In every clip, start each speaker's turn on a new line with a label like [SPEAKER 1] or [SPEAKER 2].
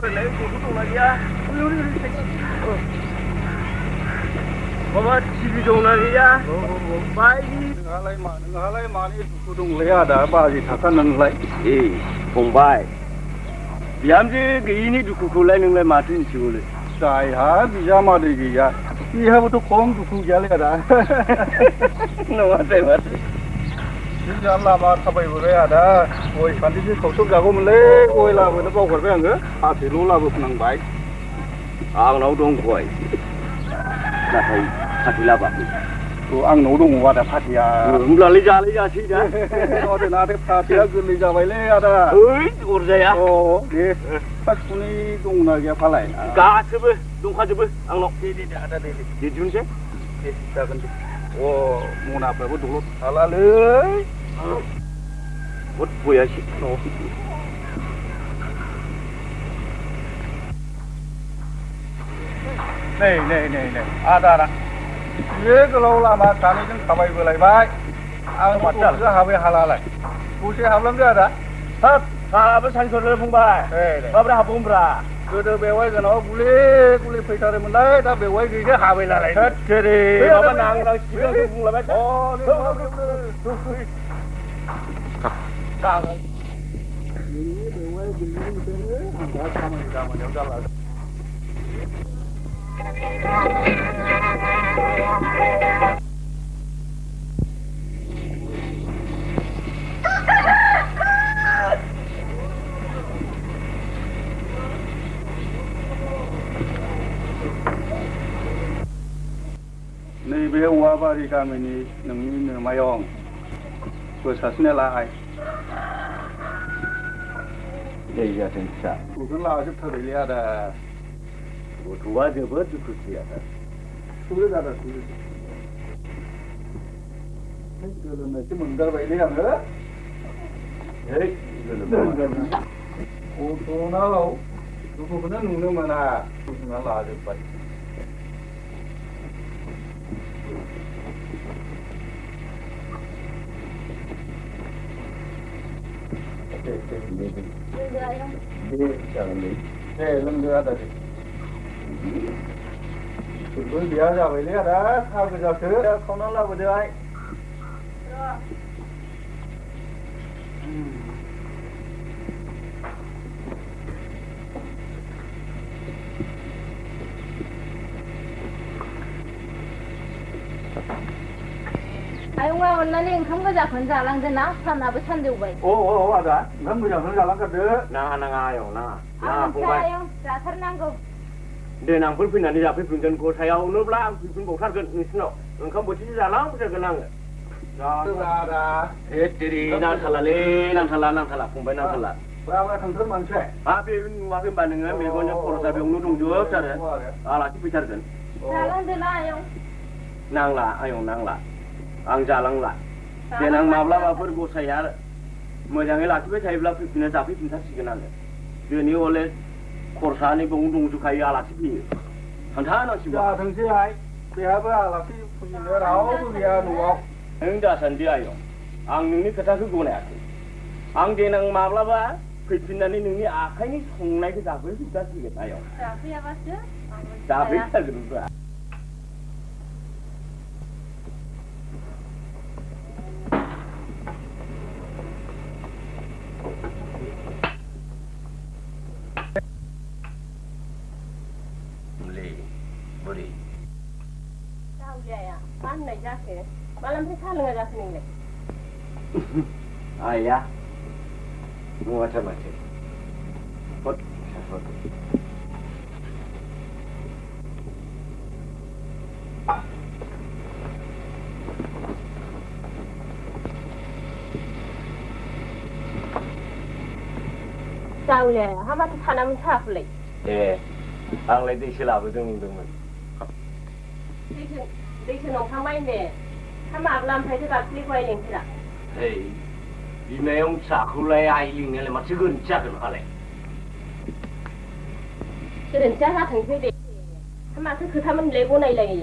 [SPEAKER 1] Lấy cổ thúc này ya. Bawa TV dong lagi ya. Baik.
[SPEAKER 2] Ngalai mani cổ thúc lấy ada ba gì thằng nâng lấy.
[SPEAKER 1] Không bay. Biam chứ cái ini duku kulai nâng lấy matin chịu lấy.
[SPEAKER 2] Sai ha, bisa mah deh ya. Iya betul kom duku jale ada.
[SPEAKER 1] Mati.
[SPEAKER 2] Bisa lama sampai boleh ada. Oi, nanti sih kau suka aku mulai. Oi lah, betul kau kerja enggak? Hati lu lah berpenang baik.
[SPEAKER 1] Ang nấu đông khỏi. Là thầy hati là bạn.
[SPEAKER 2] Ang nấu đông qua đã phát ya.
[SPEAKER 1] Là lấy ra chị đã.
[SPEAKER 2] Nó thì nào thì phát ya cứ lấy ra vậy lấy ada.
[SPEAKER 1] Ủa gì à?
[SPEAKER 2] Đi. Phát kuni đông này kia phát lại.
[SPEAKER 1] Cá chứ bơ, đông khoa chứ bơ. Ang nấu.
[SPEAKER 2] Đi ada đi.
[SPEAKER 1] Đi chun chứ?
[SPEAKER 2] Đi, ta cần đi. Mau nạp lại bớt đủ. Ala lưới.
[SPEAKER 1] Bớt vui à chị.
[SPEAKER 2] Này, ada. Ye kalau lama kami kan kawai belai baik. Ang macam tu hawe halal lagi. Kusi halam dia ada.
[SPEAKER 1] Thật, apa sang sore phung bài. Ba bra phung bra.
[SPEAKER 2] Cứ bewai cái nó kule phải thay mình đấy, ta bewai cái hawe là lại.
[SPEAKER 1] Thật cái đi. Ba nàng đang chỉ đang phung là bé.
[SPEAKER 2] Càng. Ini bewai begini betul. Anda sama yang dah lah. Ni bewa bari kami ni nungi mayong. Prosesnya lah.
[SPEAKER 1] Đây là thành xã.
[SPEAKER 2] Bukan lah je thari lihat ada.
[SPEAKER 1] Tua je bớt được gì à?
[SPEAKER 2] Sudah ada sudah. Ini kalau nanti mendar bayi lihat ke?
[SPEAKER 1] Hei,
[SPEAKER 2] Oh, tu nalau. Tu bukan nunggu mana? Tu nalau aja bayi. Lưng ada di. Sebelum dia jauh ini ada, aku jauh ke, kau nak lah berdua.
[SPEAKER 3] Ai ông ơi, nó nên không có giặc phần giả lăng thế nào, sao nào với thân đều vậy?
[SPEAKER 2] Ada. Kamu jangan jalan ke dia.
[SPEAKER 1] Nang ayo, nang.
[SPEAKER 3] Ang saya yang dasar nanggo.
[SPEAKER 1] Để nàng phân phin này đi ra phân phin chân cô thay áo nước lá phân phin bột thắt gần như thế nào, không bột chỉ ra lắm bây giờ cái năng.
[SPEAKER 2] Ada.
[SPEAKER 1] Hết đi nàng thala không phải nàng thala.
[SPEAKER 2] Berapa thằng thân mang xe?
[SPEAKER 1] Tapi banding kan, mereka punya kalau saya bilang nudung juga, cara. Alah, kita bicara kan.
[SPEAKER 3] Jalan thế nào ông?
[SPEAKER 1] Nang lah, ayo nang lah. Ang jalan lah. Dia nang mabla apa gue saya. Macam ni lah, kita saya bilang pimpinan tapi pimpinan sih kenal. Dia ni oleh korsani bungdung juga ya lah sih. Hantana sih.
[SPEAKER 2] Ya, thằng xe ai? Dia apa lah sih punya rau tu dia nuak.
[SPEAKER 1] Enggak sendiri ayo. Ang ini kata ke gue nak. Ang dia nang mabla apa? Pimpinan ini akhirnya ni sungai kita apa sih kita sih ayo.
[SPEAKER 3] Tapi apa sih?
[SPEAKER 1] Tapi kita kedua. Budi.
[SPEAKER 3] Sao vậy à? Bán này ra kìa. Bán làm thế sao lừa ra sini này?
[SPEAKER 1] Ayah, macam-macam. Pot, pot.
[SPEAKER 3] Sao vậy? Hả mà thằng nào tháp lại?
[SPEAKER 1] Ang lấy đi xí lạp với đừng mình.
[SPEAKER 3] Đi xin ông thằng mấy nè. Hả mà làm thấy cái đặt đi quay liền thế nào?
[SPEAKER 1] Hey, đi này ông xã khu lấy ai liền này là mặt chứ gần chắc được hả lại?
[SPEAKER 3] Cho đến chắc ra thành phía đi. Hả mà cứ thằng mình lấy vô này là gì?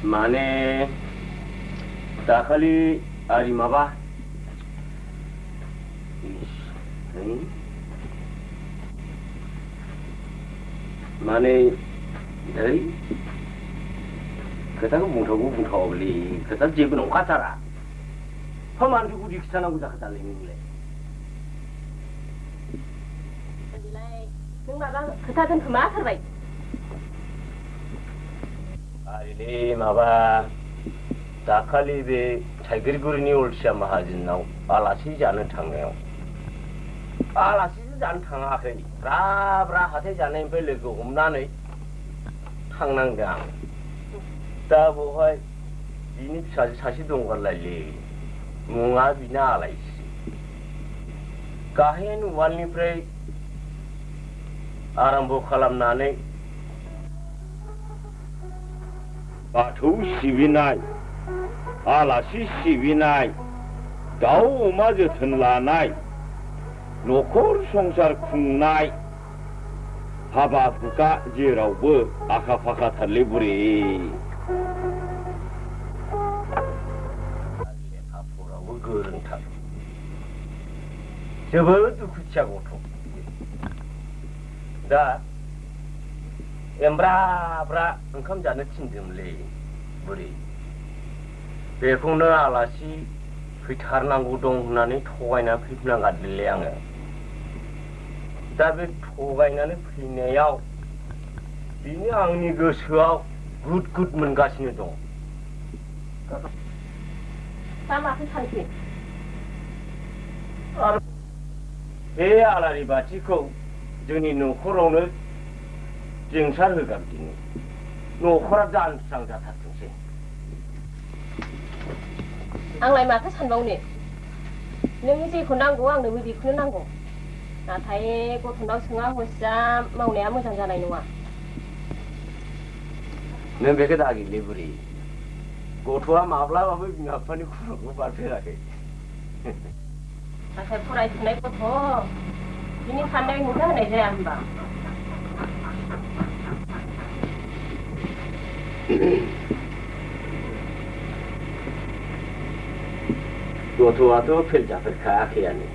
[SPEAKER 1] Mane, tak kali hari mabah. माने दै खोथाखौ बुंथावलै खोथा जेबो नंखाथारा मानोथो गुदि खिथानांगौ जाखो दालाय नोंलाय
[SPEAKER 3] नों माबा खोथा दोनखोमाथारबाय
[SPEAKER 1] आरे माबा दाखालि बे थाइगिरगुरिनि अलसिया माहाजोनाव आलासि जानो थांनायाव आलासिसो जानो थाङाखै ब्रा हाथाय जानायनिफ्राय लोगो हमनानै थांनांदों आं दा बेवहाय बिनि फिसाजो सासे दंगारलायलै मुङा बिना आलायस्रि गाहेन उवालनिफ्राय आराम्भ खालामनानै बाथौ सिबिनाय आलासि सिबिनाय दाउ अमा जोथोन लानाय न'खर संसार खुंनाय हाबा हुखा जेरावबो आखा फाखाथारलै बुरि लेखा फरायावबो गोरोंथार जोबोद दुखुथिया गथ' दा एमब्रा ओंखाम जानो थिनदोंलै बुरि बेखौनो आलासि फैथारनांगौ दं होननानै थगायनानै फैफिननांगारदोंलै आङो दा बे थगायनानै फैनायाव बिनो आंनि गोसोआव गुद मोनगासिनो दं
[SPEAKER 3] दा माथो सानखो
[SPEAKER 1] बे आलारि बाथिखौ जोंनि न'खरावनो जोंसार होगारदिनि न'खरा जान्स्रां जाथारथोंसै
[SPEAKER 3] आंलाय माथो सानबावनो नोंनि जेखौ नांगौ आंनोबो बेखौनो नांगौ नाथाय गथ'नाव सोङा हसिया मावनाया मोजां जानाय नङा
[SPEAKER 1] नों बेखौ दागिलै बुरि गथ'आ माब्लाबाबो बिमा बिफानि खर'खौ बारफेराखै
[SPEAKER 3] नाथाय फरायफुनाय गथ' बिनि साननाय हेंथा होनाय जाया होनबा
[SPEAKER 1] गथ'आथ' फेल जाफेरखायाखैयानो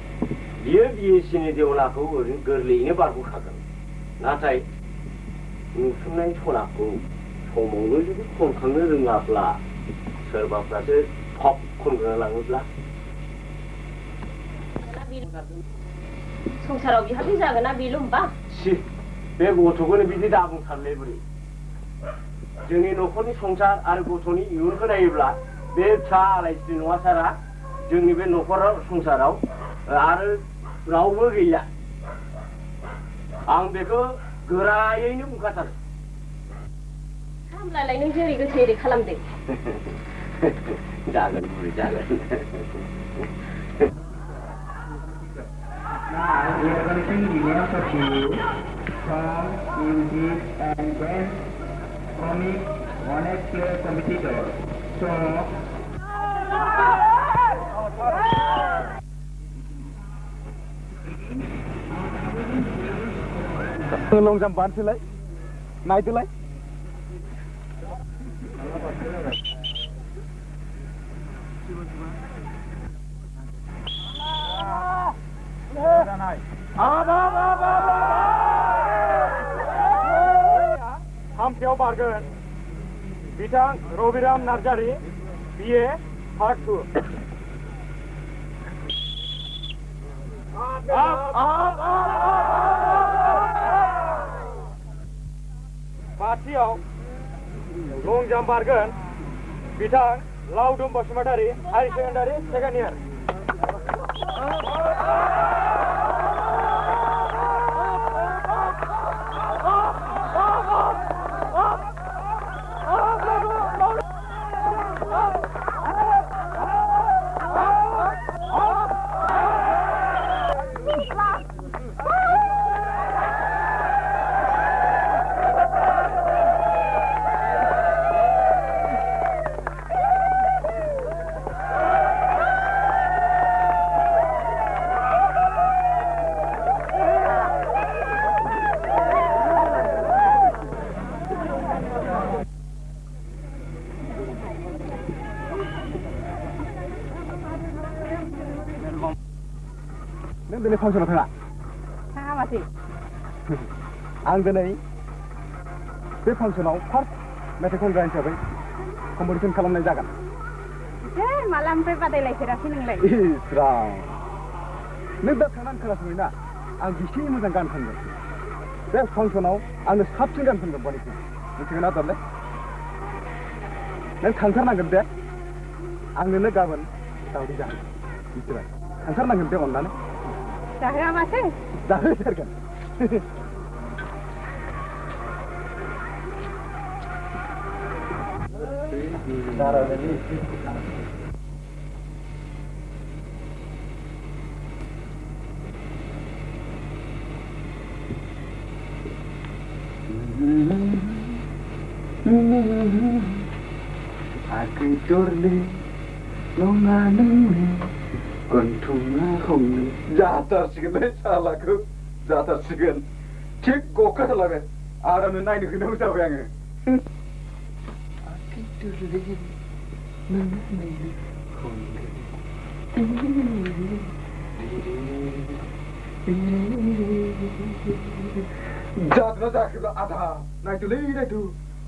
[SPEAKER 1] बियो बिएससिनि देवनाखौ गोरलैयैनो बारग'खागोन नाथाय नुसुमनाय सनाखौ समावनो जुदि खनखांनो रोङाब्ला सोरबाफ्रासो थप खनग्रा लाङोब्ला
[SPEAKER 3] संसाराव बिहामजो जागोन ना बेल' होनबा
[SPEAKER 1] बे गथ'खौनो बिदि दाबुंथारलै बुरि जोंनि न'खरनि संसार आरो गथ'नि इयुनखौ नायोब्ला बे फिसा आलायस्रि नङा सारा जोंनि बे न'खराव संसाराव आरो रावबो गैला आं बेखौ गोरायैनो बुंखाथारो
[SPEAKER 3] होमब्लालाय नों जेरै गोसो एरै खालामदो
[SPEAKER 1] जागोन बुरि जागोन
[SPEAKER 4] Now we are going to sing the answer to song, music, and dance comic honest player competitor. So,
[SPEAKER 2] long jump bắn lại, này từ lấy. Hampiaw bargोन बिथां रबिराम नार्जारि BA Part 2 बाथियाव लं जाम्प बारगोन बिथां Laodum Basumatary high secondary second year दिनै फांसनाव थाङा
[SPEAKER 3] थाङा माथो
[SPEAKER 2] आं दिनै बे फांसनाव फार्स्ट मेथाइ खनग्रा हिसाबै कम्पिटिसन खालामनाय जागोन
[SPEAKER 3] मालानिफ्राय बादायलायफेराखै नोंलाय
[SPEAKER 2] इस्रां नों दा थांनानै खोनासङै ना आं बेसे मोजां गान खनगोन बे फांसनाव आंनो साबसिन गान खनगोन बयनिख्रुइ मिथिगोन ना दालाय नों थांथारनांगोन दे आंनोनो गाबोन दावदै जाहो मिथिबाय थांथारनांगोन दे अननानै
[SPEAKER 3] जाहोआ माथो
[SPEAKER 2] जाहोथारगोन
[SPEAKER 4] Aku turli nonga nungi kontunga hongi
[SPEAKER 2] जाथारसिगोनलै सालाखौ जाथारसिगोन थिग गखाथारलायबाय आरामनो नायनो फैनांगौ जाबाय आङो
[SPEAKER 4] Aku turli nonga nungi
[SPEAKER 2] जादोंना जायाखैब्ला आदा नायदोलै नायदो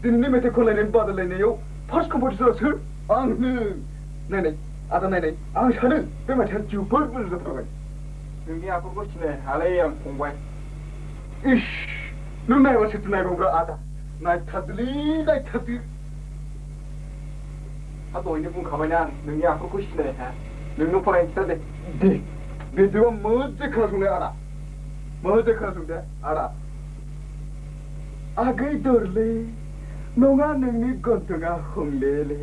[SPEAKER 2] दिनैनि मेथाइ खनलायनायनि बादायलायनायाव फार्स्ट कम्पिटिसना सोर आंनो नायनाय आदा नायनाय आं सानो बे मेथाइआ जोबोद मोजां जाथारबाय
[SPEAKER 1] नोंनि आखुखौ सिनाय हालाय आं फंबाय
[SPEAKER 2] इस नों नायबा सोरथो नायबावग्रा आदा नायथारदोलै नायथारदो
[SPEAKER 1] हा दहायनो बुंखाबायना आं नोंनि आखुखौ सिनाय हाया नोंनो फरायनो खिथा दे
[SPEAKER 2] दे बिदिबा मोजां खोनासंदो आदा मोजां खोनासंदो आदा आगै दरले नङा नोंनि गन्थङा हमलेले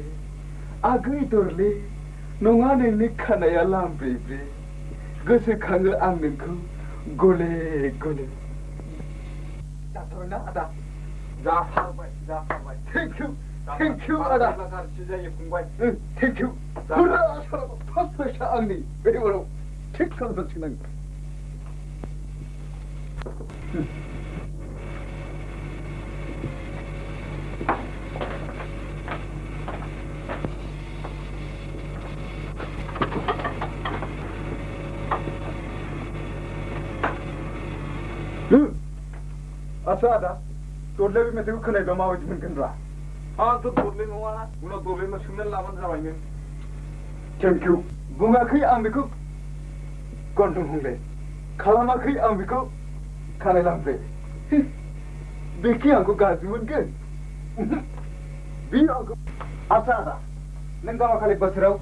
[SPEAKER 2] आगै दरले नङा नोंनि खानाया लामब्रेब्रे गोसोखाङो आं नोंखौ गले गले जाथारबायना आदा
[SPEAKER 1] जाथारबाय
[SPEAKER 2] थेंक इउ आदा
[SPEAKER 1] गाज्रि जायो फंबाय
[SPEAKER 2] थेंक इउ फुरा फार्स्ट प्राइजआ आंनि बे बाराव थिग खालामनांसिगोन आं आच्छा आदा दरले बे मेथाइखौ खोनायोबा माबायदि मोनगोनब्रा
[SPEAKER 1] आंथ' दरले नङाना उनाव दरलेनो सोंनानै लाबानो जाबाय नों
[SPEAKER 2] थेंक इउ बुङाखै आं बेखौ गन्थं हमले खालामाखै आं बेखौ खानाय लामब्रे बेखि आंखौ गाज्रि मोनगोन बे आंखौ आच्छा आदा नों गामाखालि बोसोराव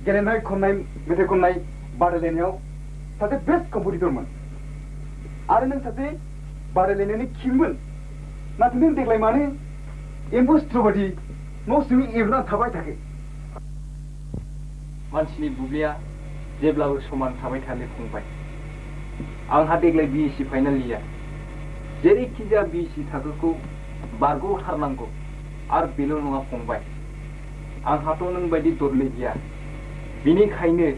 [SPEAKER 2] गेलेनाय खननाय मेथाइ खननाय बादायलायनायाव सासे बेस्ट कम्पिटिटरमोन आरो नों सासे बादायलायनायनि किंमोन नाथाय नों देग्लाय मानो एम्बु सिथ्र बायदि न' सिङाव एब्रानानै थाबाय थाखो
[SPEAKER 1] मानसिनि बुब्लिया जेब्लाबो समान थाबाय थानो फंबाय आंहा देग्लाय बिएससि फाइनाल लिया जेरैखि जाया बिएससि थाखोखौ बारग'थारनांगौ आरो बेल' नङा फंबाय आंहाथ' नों बायदि दरले गैया बिनिखायनो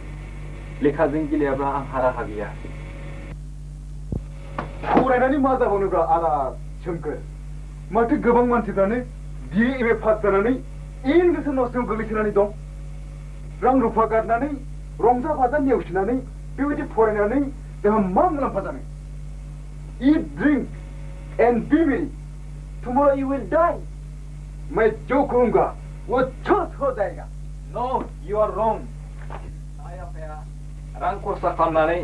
[SPEAKER 1] लेखाजों गेलेयाब्ला आंहा राहा गैया
[SPEAKER 2] फरायनानै मा जाबावनोब्रा आदा सोमखोर माथो गोबां मानसिफ्रानो बिए एम ए पास जानानै इंलिस न' सिङाव गोग्लैसोनानै दं रां रुफा गारनानै रंजा बाजा नेवसिनानै बेबायदि फरायनानै जोंहा मा मुलाम्फा जानो eat drink and be merry tomorrow you will die मैं जो कहूँगा वो झूठ हो जाएगा
[SPEAKER 1] No, you are wrong. आइ आफाया रां खरसा खालामनानै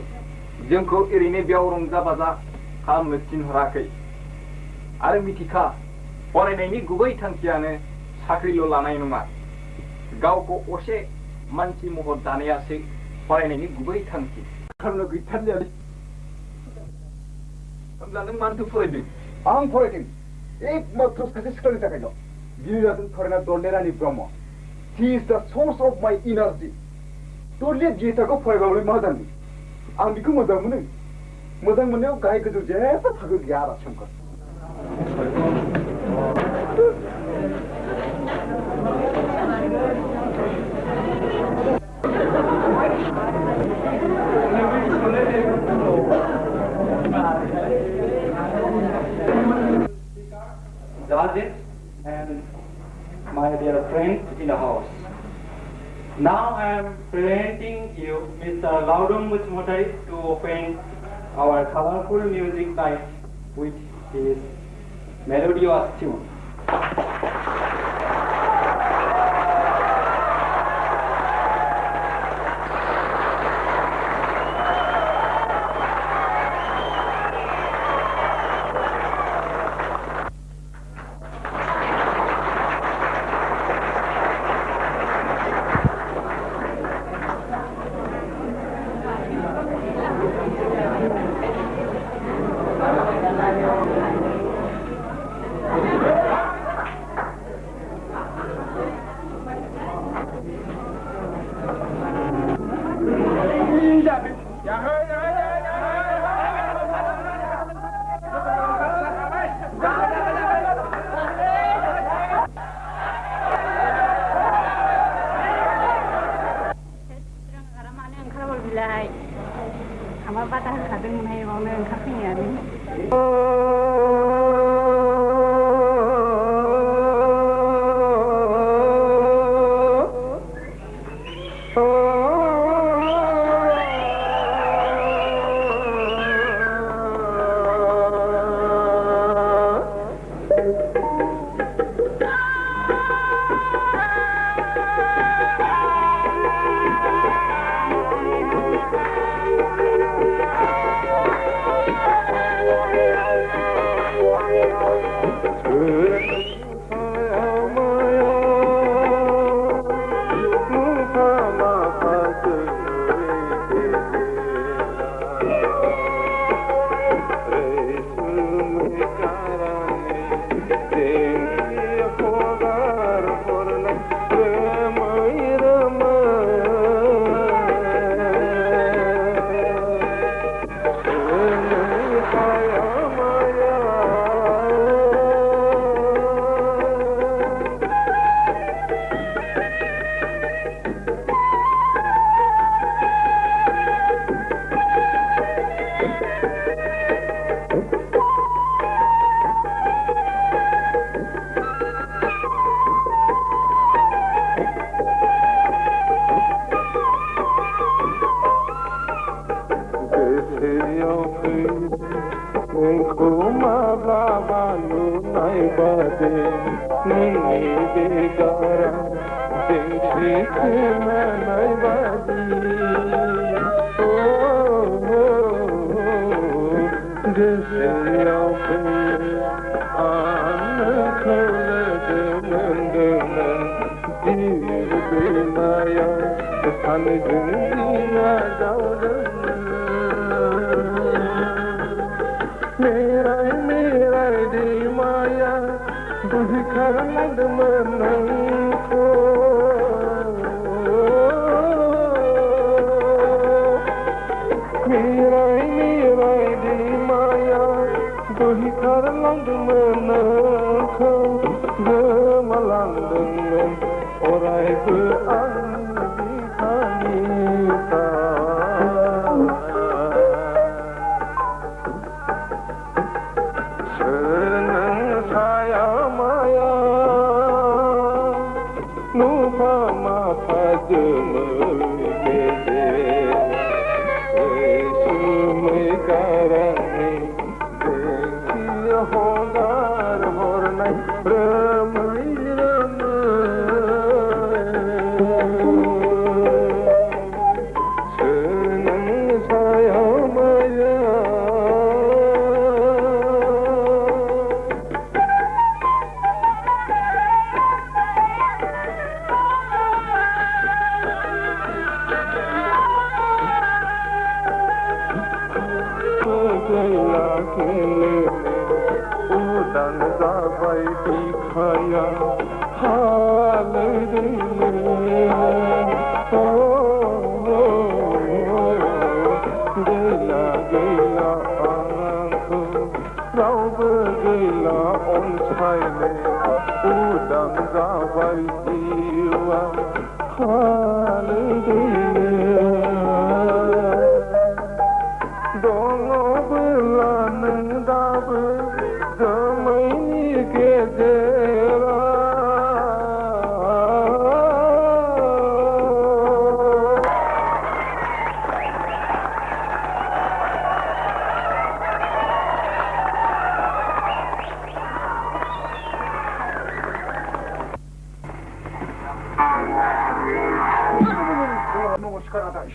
[SPEAKER 1] जोंखौ ओरैनो बेयाव रंजा बाजा खालामनो थिनहराखै आरो मिथिखा फरायनायनि गुबै थांखियानो साख्रिल' लानाय नङा गावखौ असे मानसि महर दानायासो फरायनायनि गुबै थांखि
[SPEAKER 2] खालामनो गैथारलियालै
[SPEAKER 1] होमब्ला नों मानोथो फरायदों
[SPEAKER 2] आं फरायदों एकमात्र सासे सिख्लानि थाखायल' बियो जादों फरायना दरले रानि ब्रह्म हि इज द सोर्स अफ माय इनार्जि दरले गीताखौ फरायबाबो मा जानो आं बेखौ मोजां मोनो मोजां मोननायाव गाहाय गोजौ जेबो थाखो गैया आरो सोमखोर
[SPEAKER 4] Judges and my dear friends in the house. Now I am presenting you Mr. Laudum Muchmotai to open our colorful music night with his melodious tune.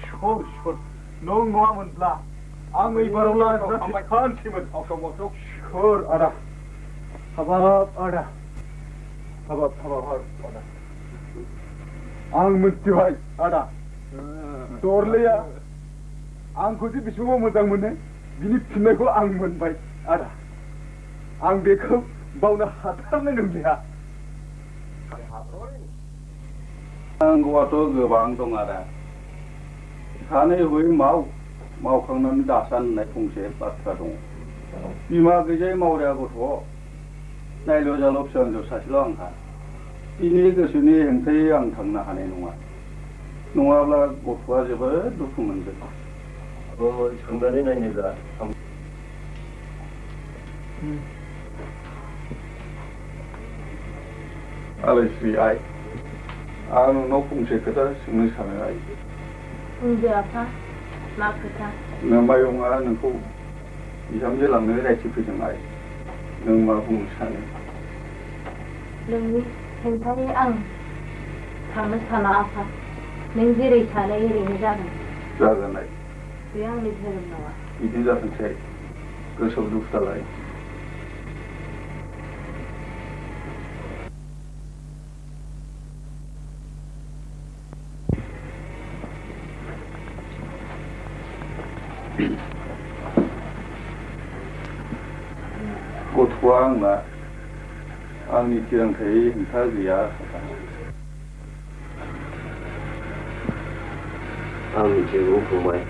[SPEAKER 2] Sure. No woman blah. I'm a barola, I can't see it. Sure, Ada. Habab, Ada. Habab, Ada. I'm with you, Ada. Dorlia. I'm going to be so much. I'm going to be I'm by Ada. I'm become Bodo Hatangia.
[SPEAKER 5] Ang wato gebang dong ada. Hane hui mau khangnan dasan nai fungse batra dong. Bima gejai mau ria gotho. Nai lo jalop san jo sasilong ha. Ini gesuni hengtai ang thangna hane nonga. Nongabla gothoa jebod duku moनगोन.
[SPEAKER 1] संनानै नायनोब्ला
[SPEAKER 5] Alaishri ai. Ang no fungse kata sungni sana ai.
[SPEAKER 3] Undi apa? Ma kata.
[SPEAKER 5] Namayong nengkau bisa menjelang raisi fijeng ai. Neng ma fung sana.
[SPEAKER 3] Neng hentai ang थांनो साना आफा नों जेरै सानो एरैनो जागोन
[SPEAKER 5] जागोन ai.
[SPEAKER 3] बे आंनि धोरोम नङा
[SPEAKER 5] बिदि जाथोंसै गोसोआव दुखु दालाय गथ'आ आंना आंनि थिरांथायै हेंथा गैया
[SPEAKER 1] आं मिथिगौ फंबाय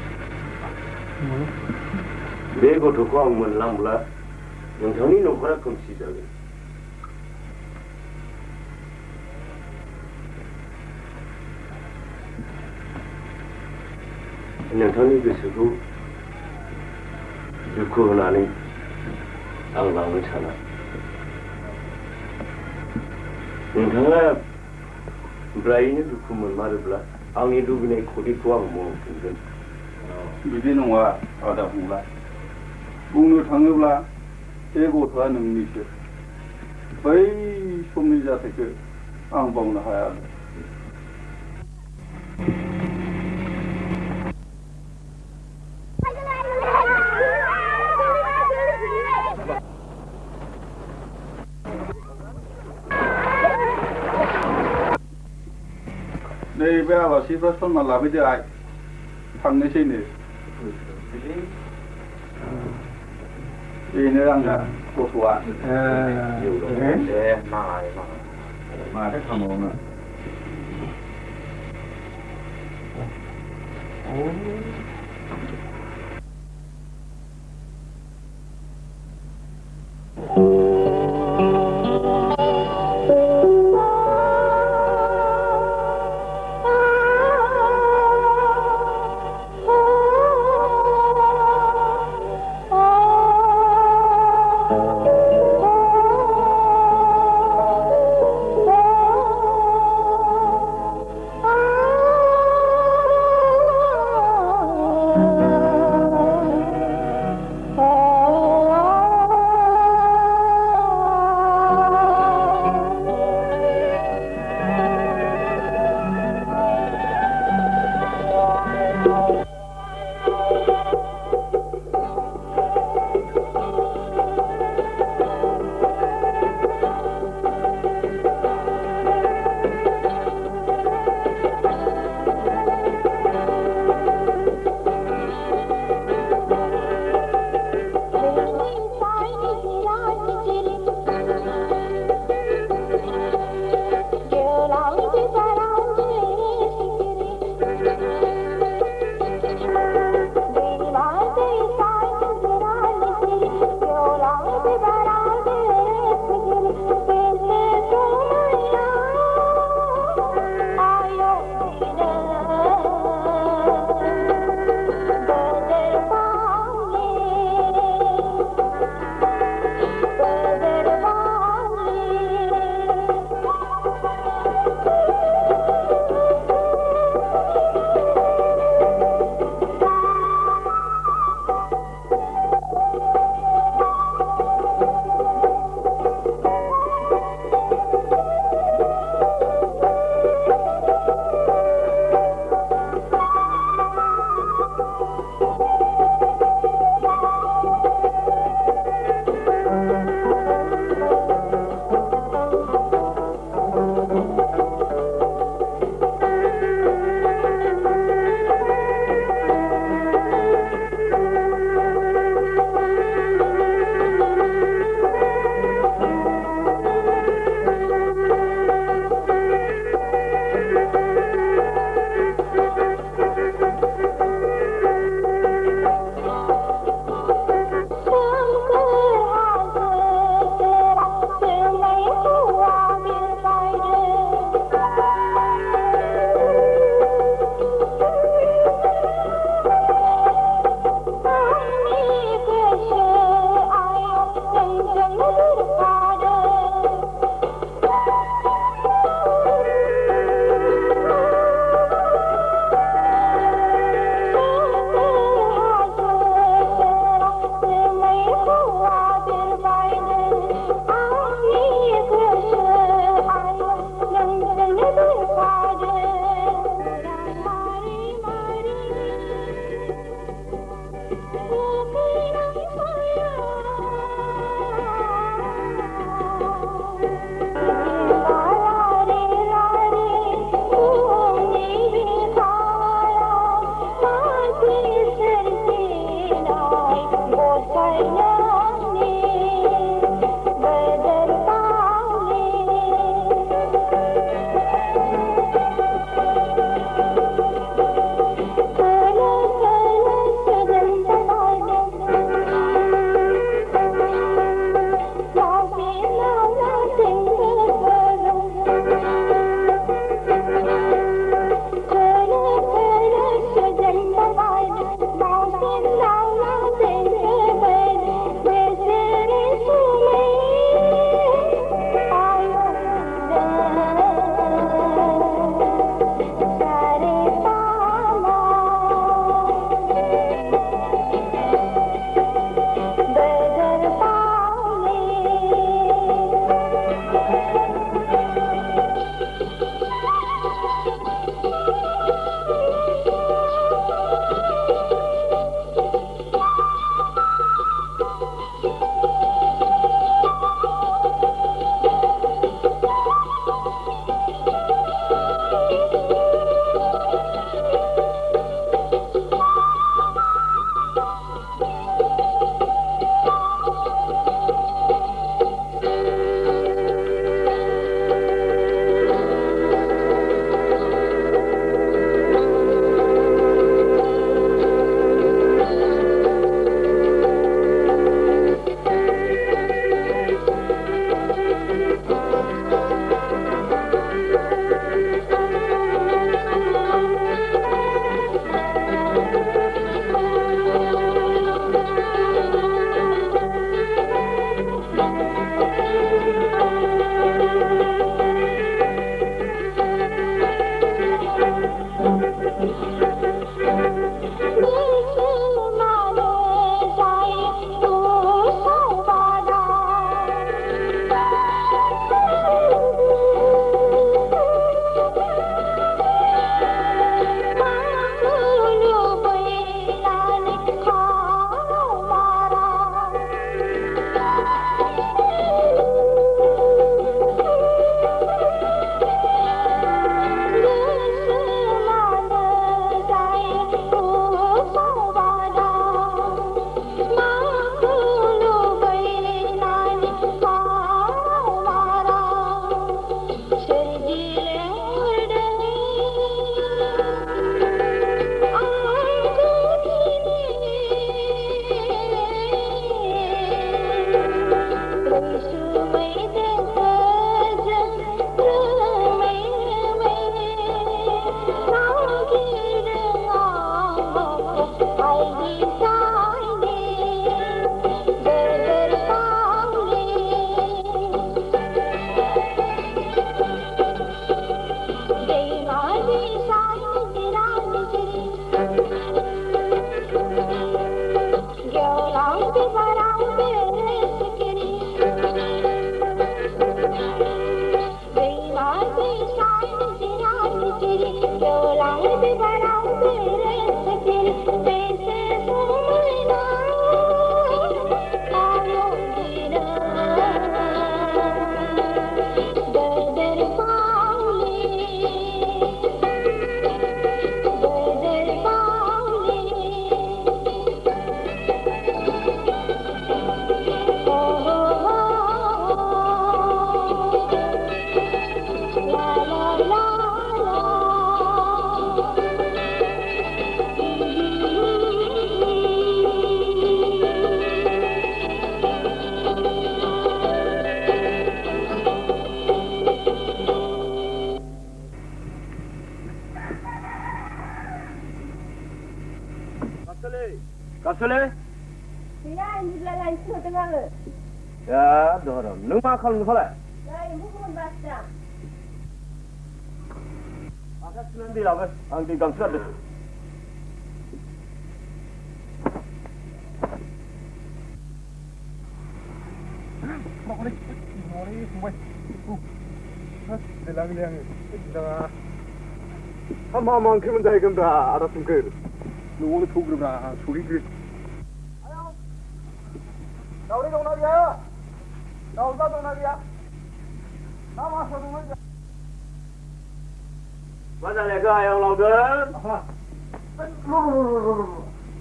[SPEAKER 1] बे गथ'खौ आं मोनलांब्ला नोंथांनि न'खरा खोमसि जागोन नोंथांनि गोसोखौ दुखु होनानै आं लांनो साना नोंथाङा ब्रायैनो दुखु मोनमारोब्ला आंनि लुबैनाय खौरांखौ आं मावफिनगोन
[SPEAKER 5] बिदि नङा आदा फंबाय बुंनो थाङोब्ला बे गथ'आ नोंनिसो बै समनि जाथायखौ आं बावनो हाया नैबे आलासिफ्रा सनमान लाफैदो आइ थांनोसैनो बेनो आंना गथ'आ
[SPEAKER 1] दे माथो खालामबावनो Kasule?
[SPEAKER 3] Iya, ini lain semua tengah le.
[SPEAKER 1] Ya, dorong. Nung makan nung pula.
[SPEAKER 3] Ya, ibu pun baca.
[SPEAKER 1] Apa sih nanti lah, nanti gangsar deh.
[SPEAKER 2] Hama mangkrim dah ikan dah ada sungker. Nunggu tu guru dah suri guru. Ayo, kau ni dong nak dia? Kau dah dong nak dia? Nama satu mana?
[SPEAKER 1] Mana leka yang laudan?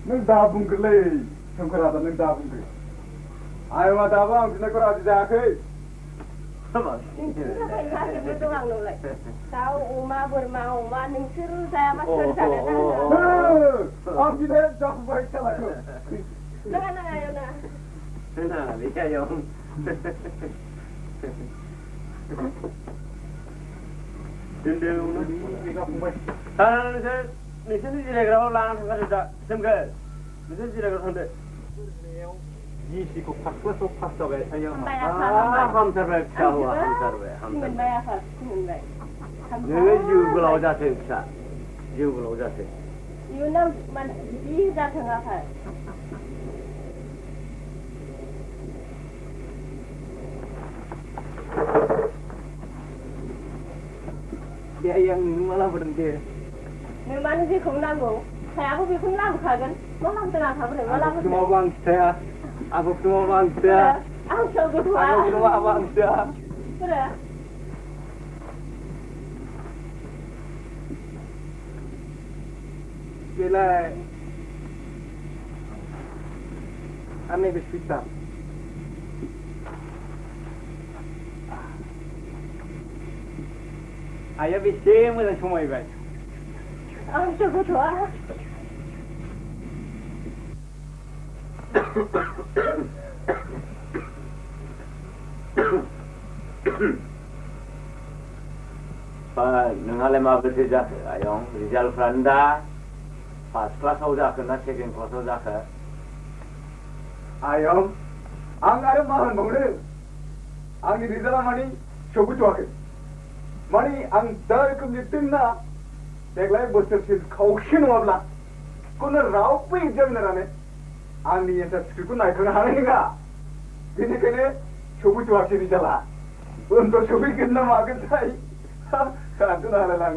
[SPEAKER 2] Neng dah bungkel leh, sungker ada neng dah bungkel. Ayo mata bang, kita kau ada dah ke?
[SPEAKER 3] Betul orang nolai. Tahu Uma bermau, Uma nengkir saya masuk sana.
[SPEAKER 2] Am kita jauh baik salah tu.
[SPEAKER 3] Jangan ayo na.
[SPEAKER 1] Nah, lihat yang. Dendeng. Ni jadi kerana lang kan sudah semger. Ni jadi kerana sudah.
[SPEAKER 4] Isi ko pakwa so pasta ba saya
[SPEAKER 1] हम सर्वे क्या हुआ हम सर्वे
[SPEAKER 3] Tinggal bayar kan, tinggal bayar.
[SPEAKER 1] ये जीव बुलाओ जाते क्या जीव बुलाओ जाते
[SPEAKER 3] You know, man, di dah tengah kan.
[SPEAKER 4] dia yang malah berhenti.
[SPEAKER 3] Memang sih kau nanggung. Saya aku bikin lam kan, malam tengah kan, malam.
[SPEAKER 4] Semua bang saya, aku semua bang saya.
[SPEAKER 3] Aku coba dua.
[SPEAKER 4] Aku semua bang saya.
[SPEAKER 3] Sudah.
[SPEAKER 4] Bila aneh bercerita. Ayah bisa mula semua ibadah.
[SPEAKER 3] Aku coba dua.
[SPEAKER 1] नोंहालाय माबोरै जाखो आयं रिजाल्टफ्रानो दा first क्लासाव जाखो ना second क्लासाव जाखो
[SPEAKER 2] Ayam, anggaran mahal bangun. Angin di dalam mani, coba cuakai. Mani ang dar kemudian na, deklai bosser sih kausin wabla. Kona rau pun jam nerane. Angin yang tersipu naik kena hari enggak. Ini kene coba cuakai di jalan. Untuk coba kena makan saya. Kantu nala lang.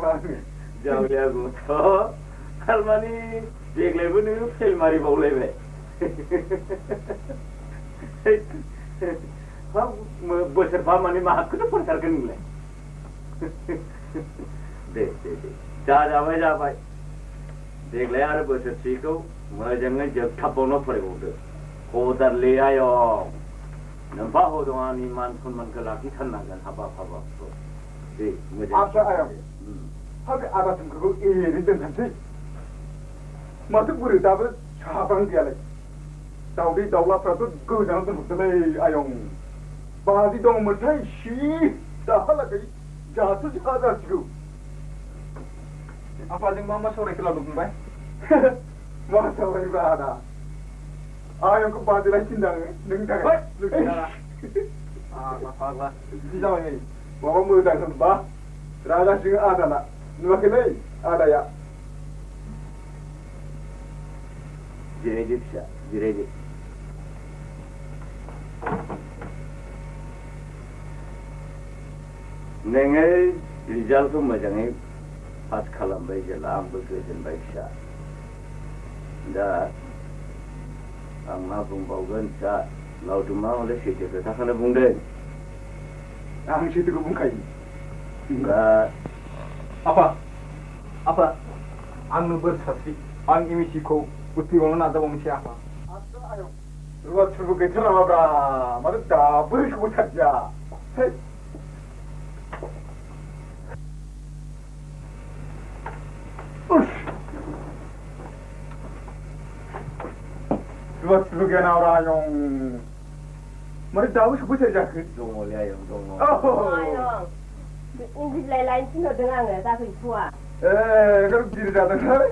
[SPEAKER 1] Jauh ya gue. Oh, kalmani deklai pun itu fail mari boleh be. Ham bosser pamani mahak tu pun terken gule. Deh. जा भाई देख ले यार बस सीखो मैं जंगल जब ठपोनो पड़े उधर होदर ले आयो नंपा हो तो आनी मान सुन मन के लाकी ठन्ना गन हवा तो दे मुझे
[SPEAKER 2] Apa ayam? Tapi ada tunggu ini dengan nanti. Masuk beri tapi cabang dia lagi. Tahu di daulah peratu gudang tu betul ayam. Bahasa dong mentai si dah lagi jatuh jaga cikgu.
[SPEAKER 4] Apa yang mama sore kalau dukung bay?
[SPEAKER 2] Masa lagi ada. Ayam kepadilan cindang, nengdang.
[SPEAKER 4] Apa?
[SPEAKER 2] Di zaman ini, bawa muda sembah, raga singa ada nak, dua kali ada ya.
[SPEAKER 1] जिरेजी नोङो रिजाल्टखौ मोजाङै pass खालामबाय जेला आंबो गोजोनबाय फिसा दा आं मा बुंबावगोन फिसा लावदुमा हले सैथो खोथाखौनो बुंदों
[SPEAKER 2] आं सैथोखौ बुंखायो
[SPEAKER 1] दा
[SPEAKER 2] आफा आंनो बोर सारस्रि आं एमएससिखौ उथ्रिबावनो नाजाबावनोसै आफा रुवाथिफोरबो गैथाराब्रा माथो दाबो सौबोथारदिया रुवाथिफोरबो गैया नाब्रा आयं माथो दाबो सौबोथार जाखो
[SPEAKER 1] दङलै आयं दङ
[SPEAKER 3] आयं इंलिसलाय लायनो थिनहरदों आङो दा गैथ'वा
[SPEAKER 2] बेखौ गिदिर जादोंहाय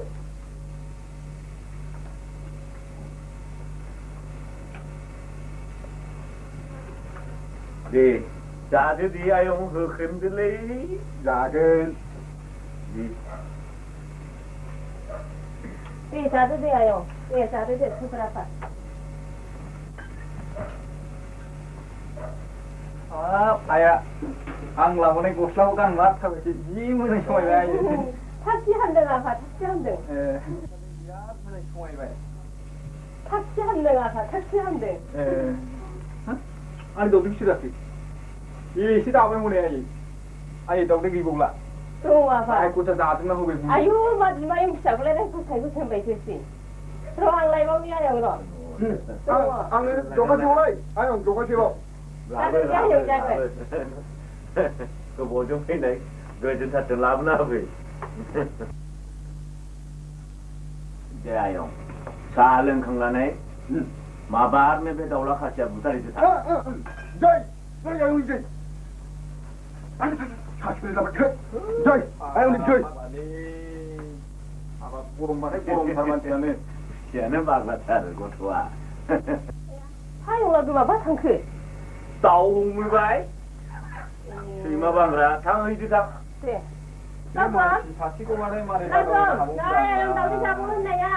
[SPEAKER 1] दे जादो दे आयं होख्रेमदोलै
[SPEAKER 2] जागोन
[SPEAKER 3] दे जादो दे आयं दे जादो दे सुग्राफा
[SPEAKER 2] आया आं लाबोनाय गस्लाखौ गानला थाबायसै जि मोजां समायबाय आयो
[SPEAKER 3] थाक्सि हामदों आफा थाक्सि हामदों
[SPEAKER 2] बिराद मोजां समायबाय
[SPEAKER 3] थाक्सि हामदों आफा थाक्सि हामदों
[SPEAKER 2] आंनि दावदै फिसिराखै एसे दाबाय हनै आयै दावदै गैबावला
[SPEAKER 3] दङ आफा
[SPEAKER 2] आइखौथा जाजोबना होबाय
[SPEAKER 3] आयु मा बिमायं फिसाखौलाय रायखौसाय गोसोमबायसोसै र' आं लायबावनि आयं र'
[SPEAKER 2] आङो दखानसेबावलाय आयं दखानसेबाव
[SPEAKER 1] गोबावजों फैनाय गोजोनथारजों लाबोना होफै दे आयं साहा लोंखांनानै माबारनो बे दाउला खासिया बुथारहैदो
[SPEAKER 2] जय जय आयं जय सासेबो जाबाय जय आयं जय माबा गरमबाथाय गरमथार मानसियानो
[SPEAKER 1] फिसायानो बाग्लाथार गथ'आ
[SPEAKER 3] हायंला गोमाबा थांखो
[SPEAKER 1] दाउ हमहैबाय सैमा बांग्रा थांहैदो थां
[SPEAKER 3] दे
[SPEAKER 2] सासेखौ मारै मारै
[SPEAKER 3] दावदै जाबाव होननाया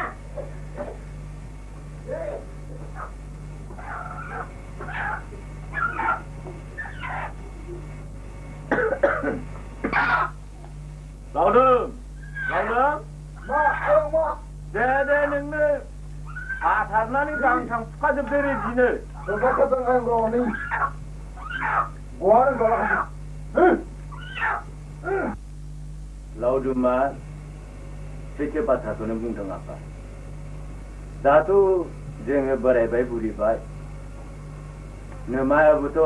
[SPEAKER 1] लावदों दे नोंनो हाथारनानै गांथां फुखाजोबदो रेदिनो
[SPEAKER 2] ओंखारखादों आयं र' नै गवानो गला
[SPEAKER 1] लावदुमा सैथो बाथ्राखौनो बुंदों आफा दाथ' जोङो बोरायबाय बुरिबाय नोमायाबोथ'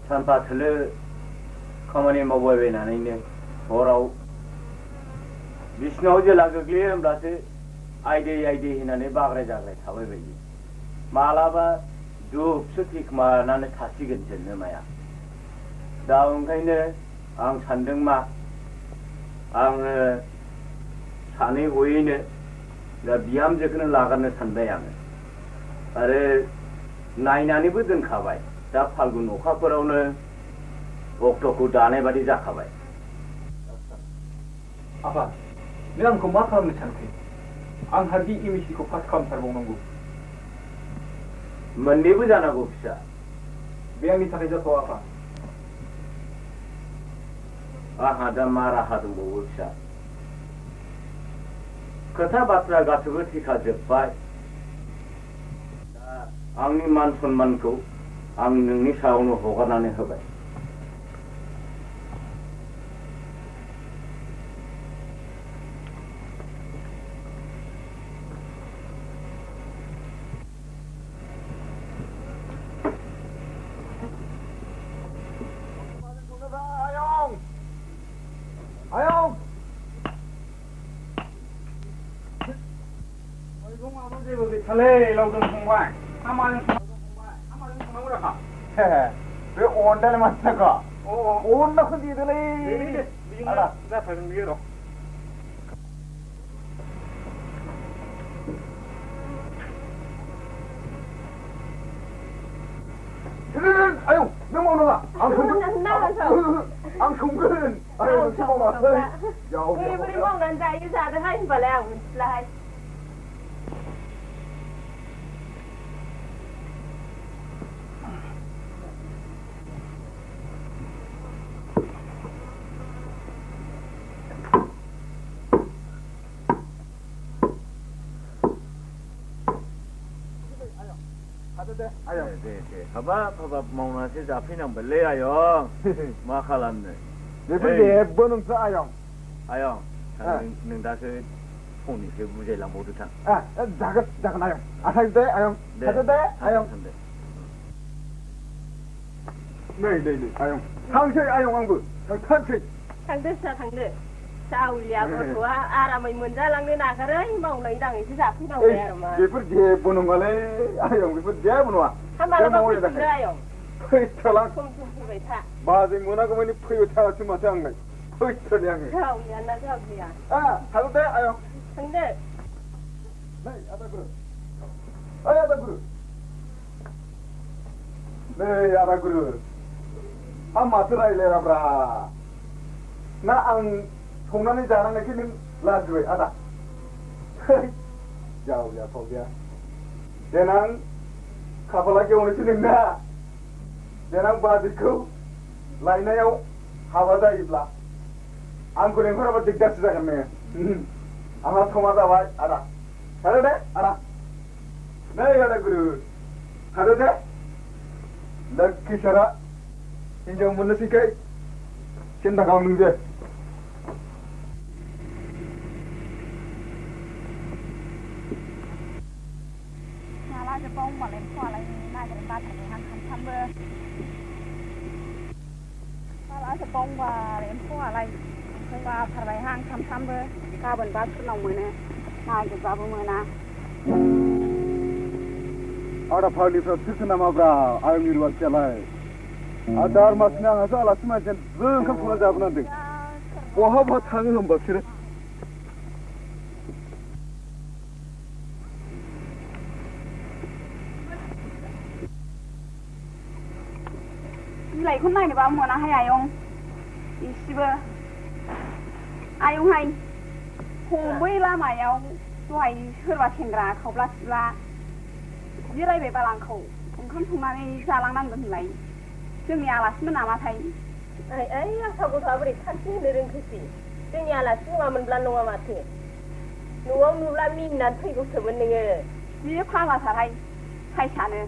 [SPEAKER 1] सानफा थोलो खामानि मावबायबायनानैनो हराव बिसिनाव जेला गोग्लैयो होमब्लासो आयदै होननानै बाग्राय जाग्राय थाबाय बायो मालाबा दुबसो थैखोमानानै थासिगोनसो नोमाया दा ओंखायनो आं सानदों मा आङो सानै हयैनो दा बिहामजोखौनो लागारनो सानबाय आङो आरो नायनानैबो दोनखाबाय दा फाल्गुन अखाफोरावनो अक्ट'खौ दानाय बादि जाखाबाय
[SPEAKER 2] आफा नों आंखौ मा खालामनो सानखो आंहा दि एमएससिखौ पास खालामथारबावनांगौ
[SPEAKER 1] मोननैबो जानांगौ फिसा
[SPEAKER 2] बे आंनि थाखाय जाथ'आ आफा
[SPEAKER 1] आंहा दा मा राहा दंबावो फिसा खोथा बाथ्रा गासैबो थैखाजोब्बाय दा आंनि मान सन्मानखौ आं नोंनि सायावनो हगारनानै होबाय
[SPEAKER 2] Hale, laudung fungbai. Sama yang fungbai dah kah? Be onda le masa kah? Onda pun dia tu le. Ada. Dah faham dia dah. Ayo, memang mana? Ang sungguh. Ayo, siapa masa? Jauh.
[SPEAKER 3] Beri mong dan saya sada hai balang lah.
[SPEAKER 2] deh, ayong.
[SPEAKER 1] Habab mau nasi jafi nang beli ayong. Makalan nih.
[SPEAKER 2] Lepas dia bonong sa ayong.
[SPEAKER 1] Ayong, neng dasi phone ni bujai lang bodo tang.
[SPEAKER 2] Jangan ayong. Asal deh, ayong. Satu deh, ayong. Nih, ayong. Thangcai ayong angbu. Thangcai.
[SPEAKER 3] Thangde. Sao lihat gua aramai menjalannya nagarai mau nai dang itu jafi nang bayar mah.
[SPEAKER 2] Lepas dia bonong ale ayong, lepas dia bonong.
[SPEAKER 3] Hamba mau pergi ayong.
[SPEAKER 2] Pergi telang.
[SPEAKER 3] Kum baita.
[SPEAKER 2] Bahasa mana kau ni pergi telang cuma tang. Pergi telang.
[SPEAKER 3] Sao lihat nak sao lihat.
[SPEAKER 2] Satu deh, ayong.
[SPEAKER 3] Thangde.
[SPEAKER 2] Nih, ada guru. Ada guru. Nih, ada guru. Maturai lera bra. Na ang संनानै जानांनायखौ नों लाजिबाय आदा जाव गया फाव गया देनां खाफाला गेवनोसै नोंना देनां बाजैखौ लायनायाव हाबा जायोब्ला आंखौ लेंहराबा दिगदारसो जागोन नोङो आंहा समा जाबाय आदा थादो दे आदा नै आदा गुरु थादो दे लोक्षि सारा हिनजाव मोननोसैखाय सिन्था खालाम नों दे
[SPEAKER 6] bông mà lên khoa lại nay cái ba thằng hàng thăm bơ là cái bông và lên khoa lại không ba thằng lại hàng thăm bơ ca bên ba cái lòng mười nè nay cái ba mười nè
[SPEAKER 2] ada parli fraksi nama bra ayo mirwat chalai adar masnya ngasa alasma jen zung kan pula jawab nanti wah bah thang hamba sire
[SPEAKER 6] lại con này thì bao mùa nào hay ayong đi xíu ayong hay hôm bữa là mà ayong tôi hay hơi vào khen gà khâu lá xíu lá dưới đây về ba làng khâu cũng không thùng này ra làng năng gần lại chứ nhà là xíu nào mà thấy
[SPEAKER 3] ấy sao cô tháo bịch khăn chứ để đừng cứ gì chứ nhà là xíu mà mình plan luôn mà thế nuông là min nắn thấy cũng thử vấn đề
[SPEAKER 6] dưới khoang là thà hay chả nữa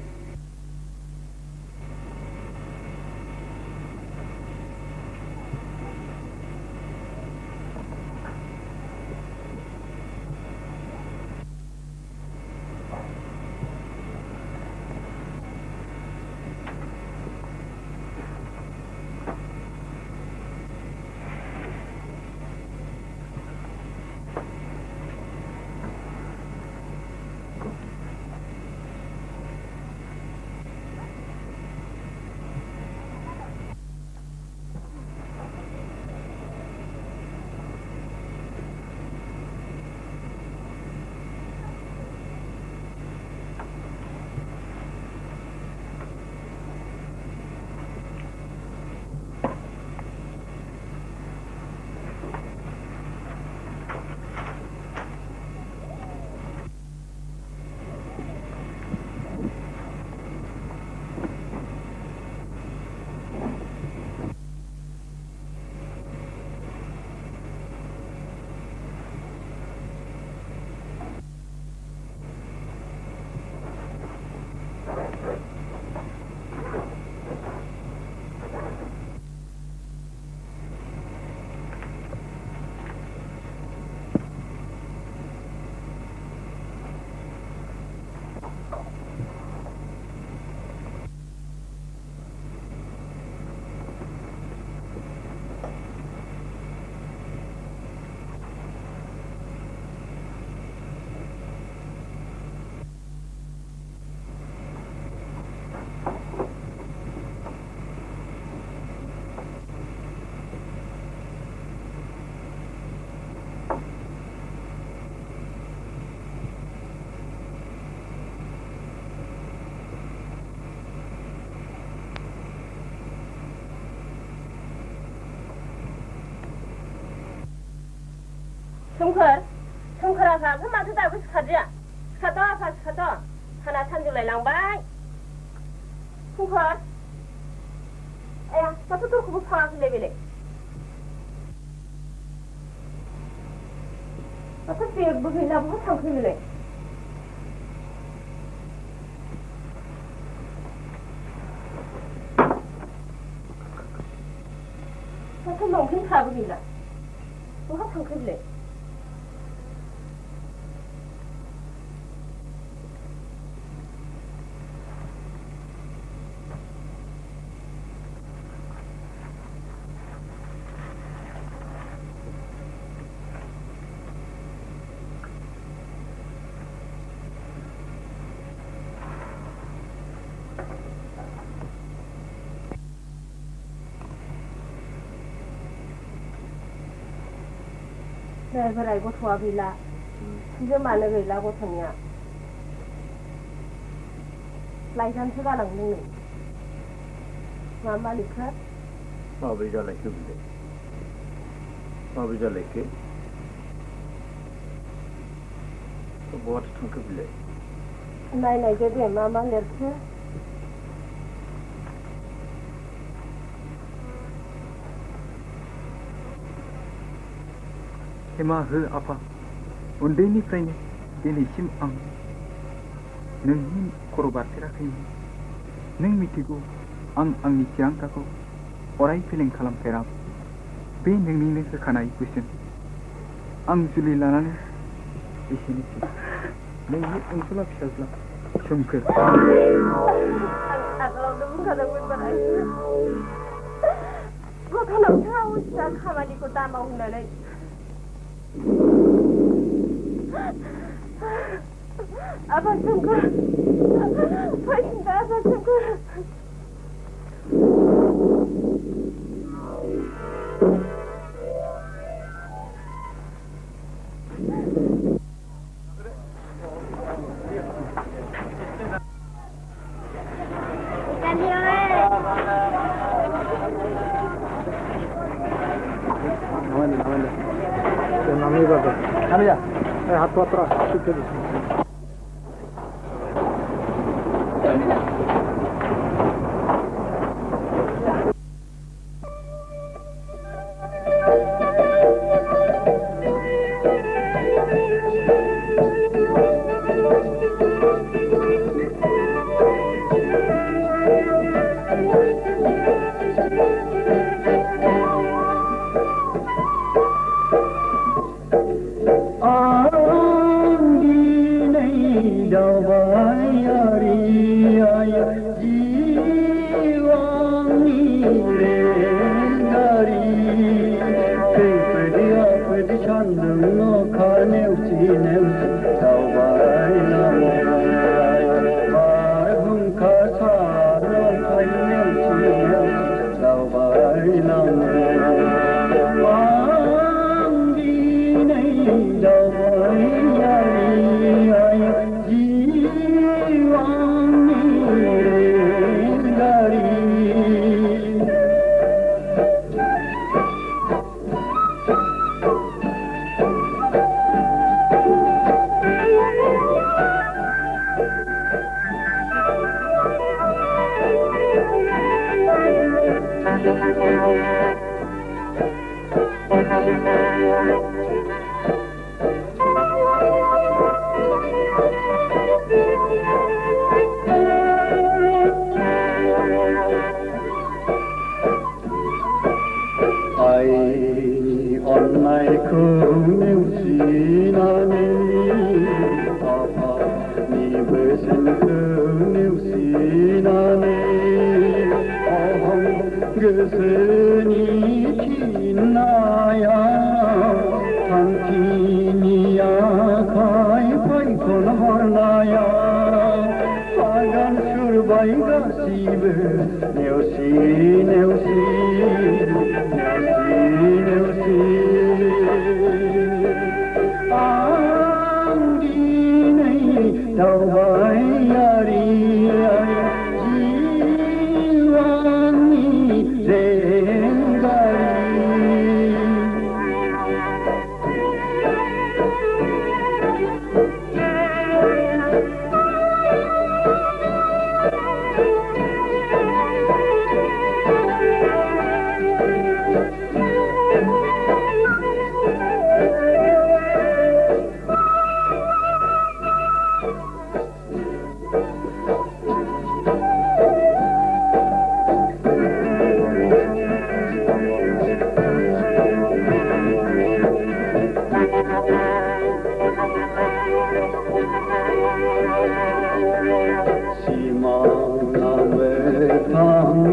[SPEAKER 3] 송크라가 그만 두다 그 스카드야 스카드 아파 스카드 하나 산줄래 랑바이 송크 에야 나도 또 그거 파악 레벨에 어떻게 무슨 나 무슨 상큼이래 माथो लंपेन्टफ्राबो गैला बहा थांखो बिलाय बोराय गथ'आ गैला जोमानो गैला गथ'निया लाइजामसो गालांदों नै मा लिखो
[SPEAKER 2] माबोरै जालायखो बिलाय माबोरै जालायखो बहाथो थांखो बिलाय
[SPEAKER 3] नायनायदो दे मा लिरखो
[SPEAKER 7] हेमा हो आफा उन्दैनिफ्रायनो दिनैसिम आं नोंनि खर' बारफेराखैमोन नों मिथिगौ आं आंनि थिरांथाखौ अराय फेलें खालामफेरा बे नोंनिनो होखानाय बोसोन आं जुलि लानानै एसेनोसै नोंनि अनसुला फिसाज्ला सोमखोर
[SPEAKER 3] आगोलावनो बुंखादोंमोन बोराय गथ'नावसो आवसिया खामानिखौ दामाव होननानै Apa sungguh? Apa sungguh?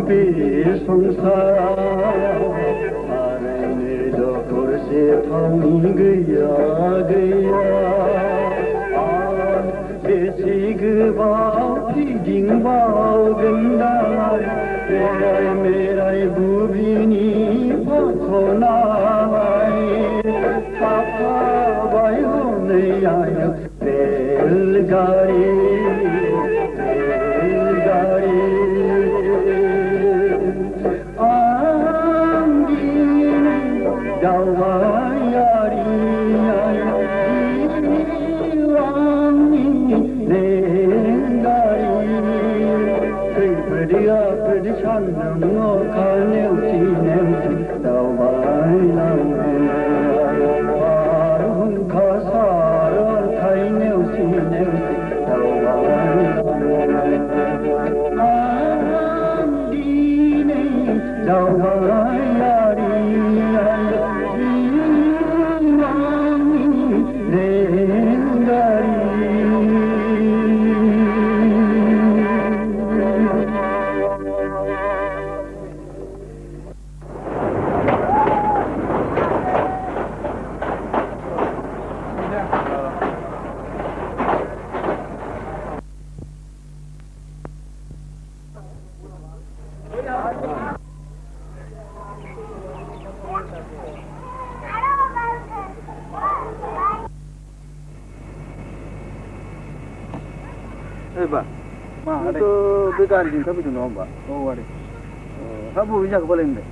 [SPEAKER 8] बे संसार थारैनो दखरसे थावनि गैया गैया आं बेसे गोबाव गिदिंबावगोनदां बेराय मेराय बुब्लिनि फाथनाय थाफाबाय हनै आयौ रेलगारि गारि जों फैदों नङा होमबा औ आदै हा बबे जाखोबालाय नोंलाय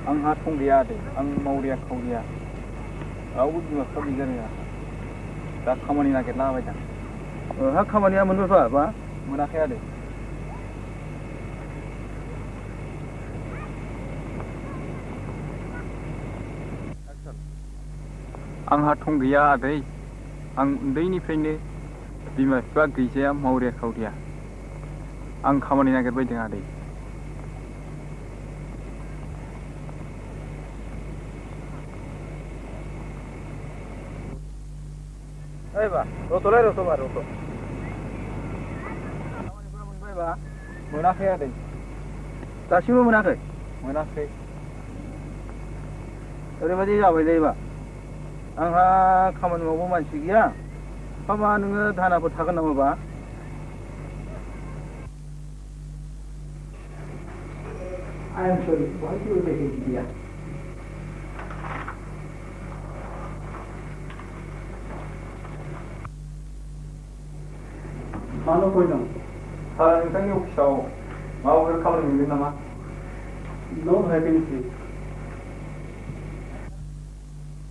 [SPEAKER 7] आंहा थं गैया आदै आं मावरिया खावरिया रावबो बिमा बिफा गैजा रोङा दा खामानि नागिरलाबायदां
[SPEAKER 8] हा खामानिया मोनबायफा बा
[SPEAKER 7] मोनाखै आदै आंहा थं गैया आदै आं उन्दैनिफ्रायनो बिमा बिफा गैजाया मावरिया खावरिया आं खामानि नागिरबायदों आदै
[SPEAKER 8] ओइबा रथ'लाय रथ'बा रथ'
[SPEAKER 7] खामानिफोरा मोनबायबा मोनाखै आदै
[SPEAKER 8] दासिमबो मोनाखै
[SPEAKER 7] मोनाखै
[SPEAKER 8] ओरैबायदि जाबायलै बा आंहा खामानि मावबो मानसि गैया हाबा नोङो धानाफोर थागोन नामा बा I am sorry, why do you make it here?
[SPEAKER 7] मानो फैदों? नोंथांनि अफिसाव माबाफोर खामानि मोनगोन नामा?
[SPEAKER 8] No vacancy.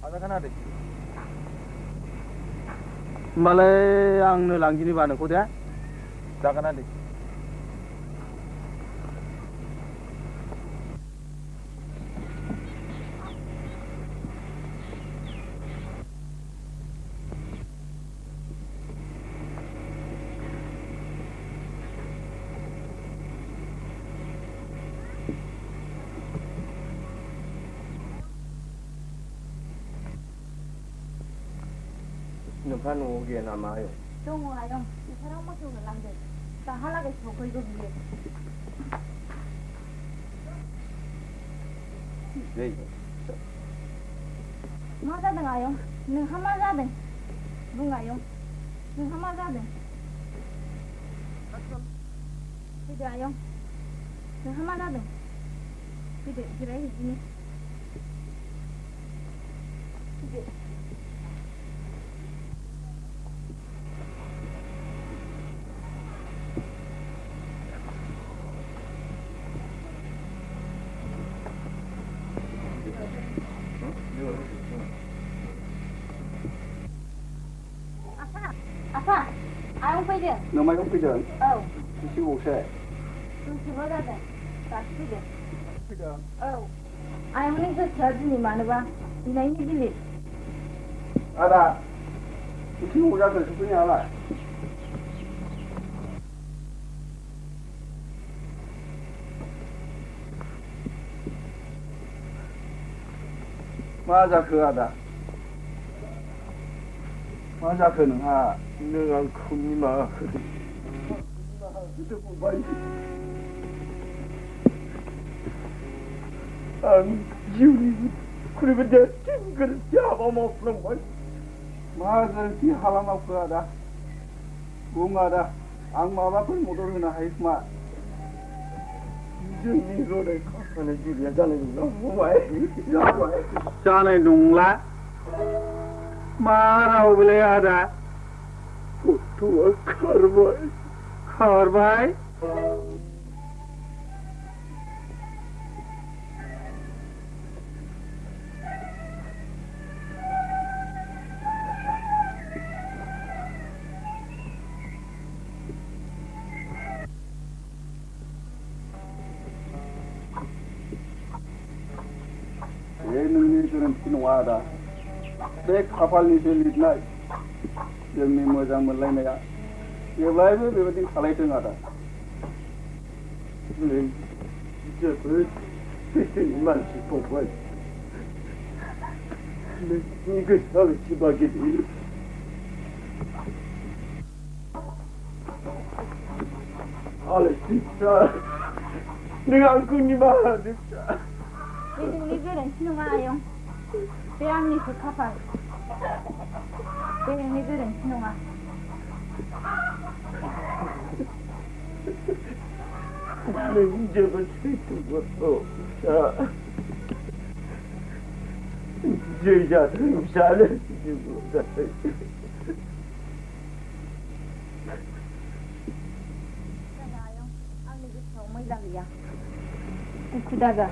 [SPEAKER 7] हाजागोन आदै
[SPEAKER 8] होमबालाय आंनो लांदिनि बा नोंखौ दे
[SPEAKER 7] जागोन आदै
[SPEAKER 1] नोंहा न'आव गैया नामा आयं?
[SPEAKER 3] दङ आयं नोंसोराव मोसौनो लांदों दाहालागै सफैगौ बियो मा जादों आयं नोंहा मा जादों बुं आयं नोंहा मा जादों फैदो आयं नोंहा मा जादों फैदो जिरायहैदिनि फैदो Apa? Ayong fैदों?
[SPEAKER 8] नोमायाव फैदों?
[SPEAKER 3] औ
[SPEAKER 8] एसे गंसे
[SPEAKER 3] दसेल' जादों दासो फैदों
[SPEAKER 8] फैदों?
[SPEAKER 3] औ आयंनि गोसोआ दिनै मानोबा बिनायनि गिलिर
[SPEAKER 8] आदा एसे गोबाव जाखो सफैनायालाय मा जाखो आदा मा जाखो नोंहा
[SPEAKER 1] नों आंखौ निमाहा होदो
[SPEAKER 8] फंबाय
[SPEAKER 1] आं जिउनि खुलिबो देरसिन गोरोन्थि हाबा मावफ्लांबाय
[SPEAKER 5] मा गोरोन्थि हाबा मावखो आदा बुं आदा आं माबाफोर मदद होनो हायो खोमा
[SPEAKER 1] जोंनि गदाय खाखानाय जुलिया जानाय नंला फंबाय जानाय नंला मा राव बेलाय आदा गथ'आ खारबाय
[SPEAKER 5] नोंनि गोरोन्थि नङा आदा बे खाफालनिसो लिरनाय जोंनि मोजां मोनलायनाया जेब्लायबो बेबायदि खालायथों आदा
[SPEAKER 1] नों जोबोद सैथोनि मानसि फंबाय नोंनि गोसोआ बेसेबा गिदिर आलायस्रि फिसा नों आंखौ निमाहा होदो फिसा
[SPEAKER 6] बे नोंनि गोरोन्थि नङा आयं बे आंनिसो खाफाल बे नोंनि गोरोन्थि नङा
[SPEAKER 1] नों जोबोद सैथो गथ' फिसा जै जाथों फिसानो जिउ जाथों
[SPEAKER 6] आयं आंनि गोसोआव मैला गैया दुखु दाजा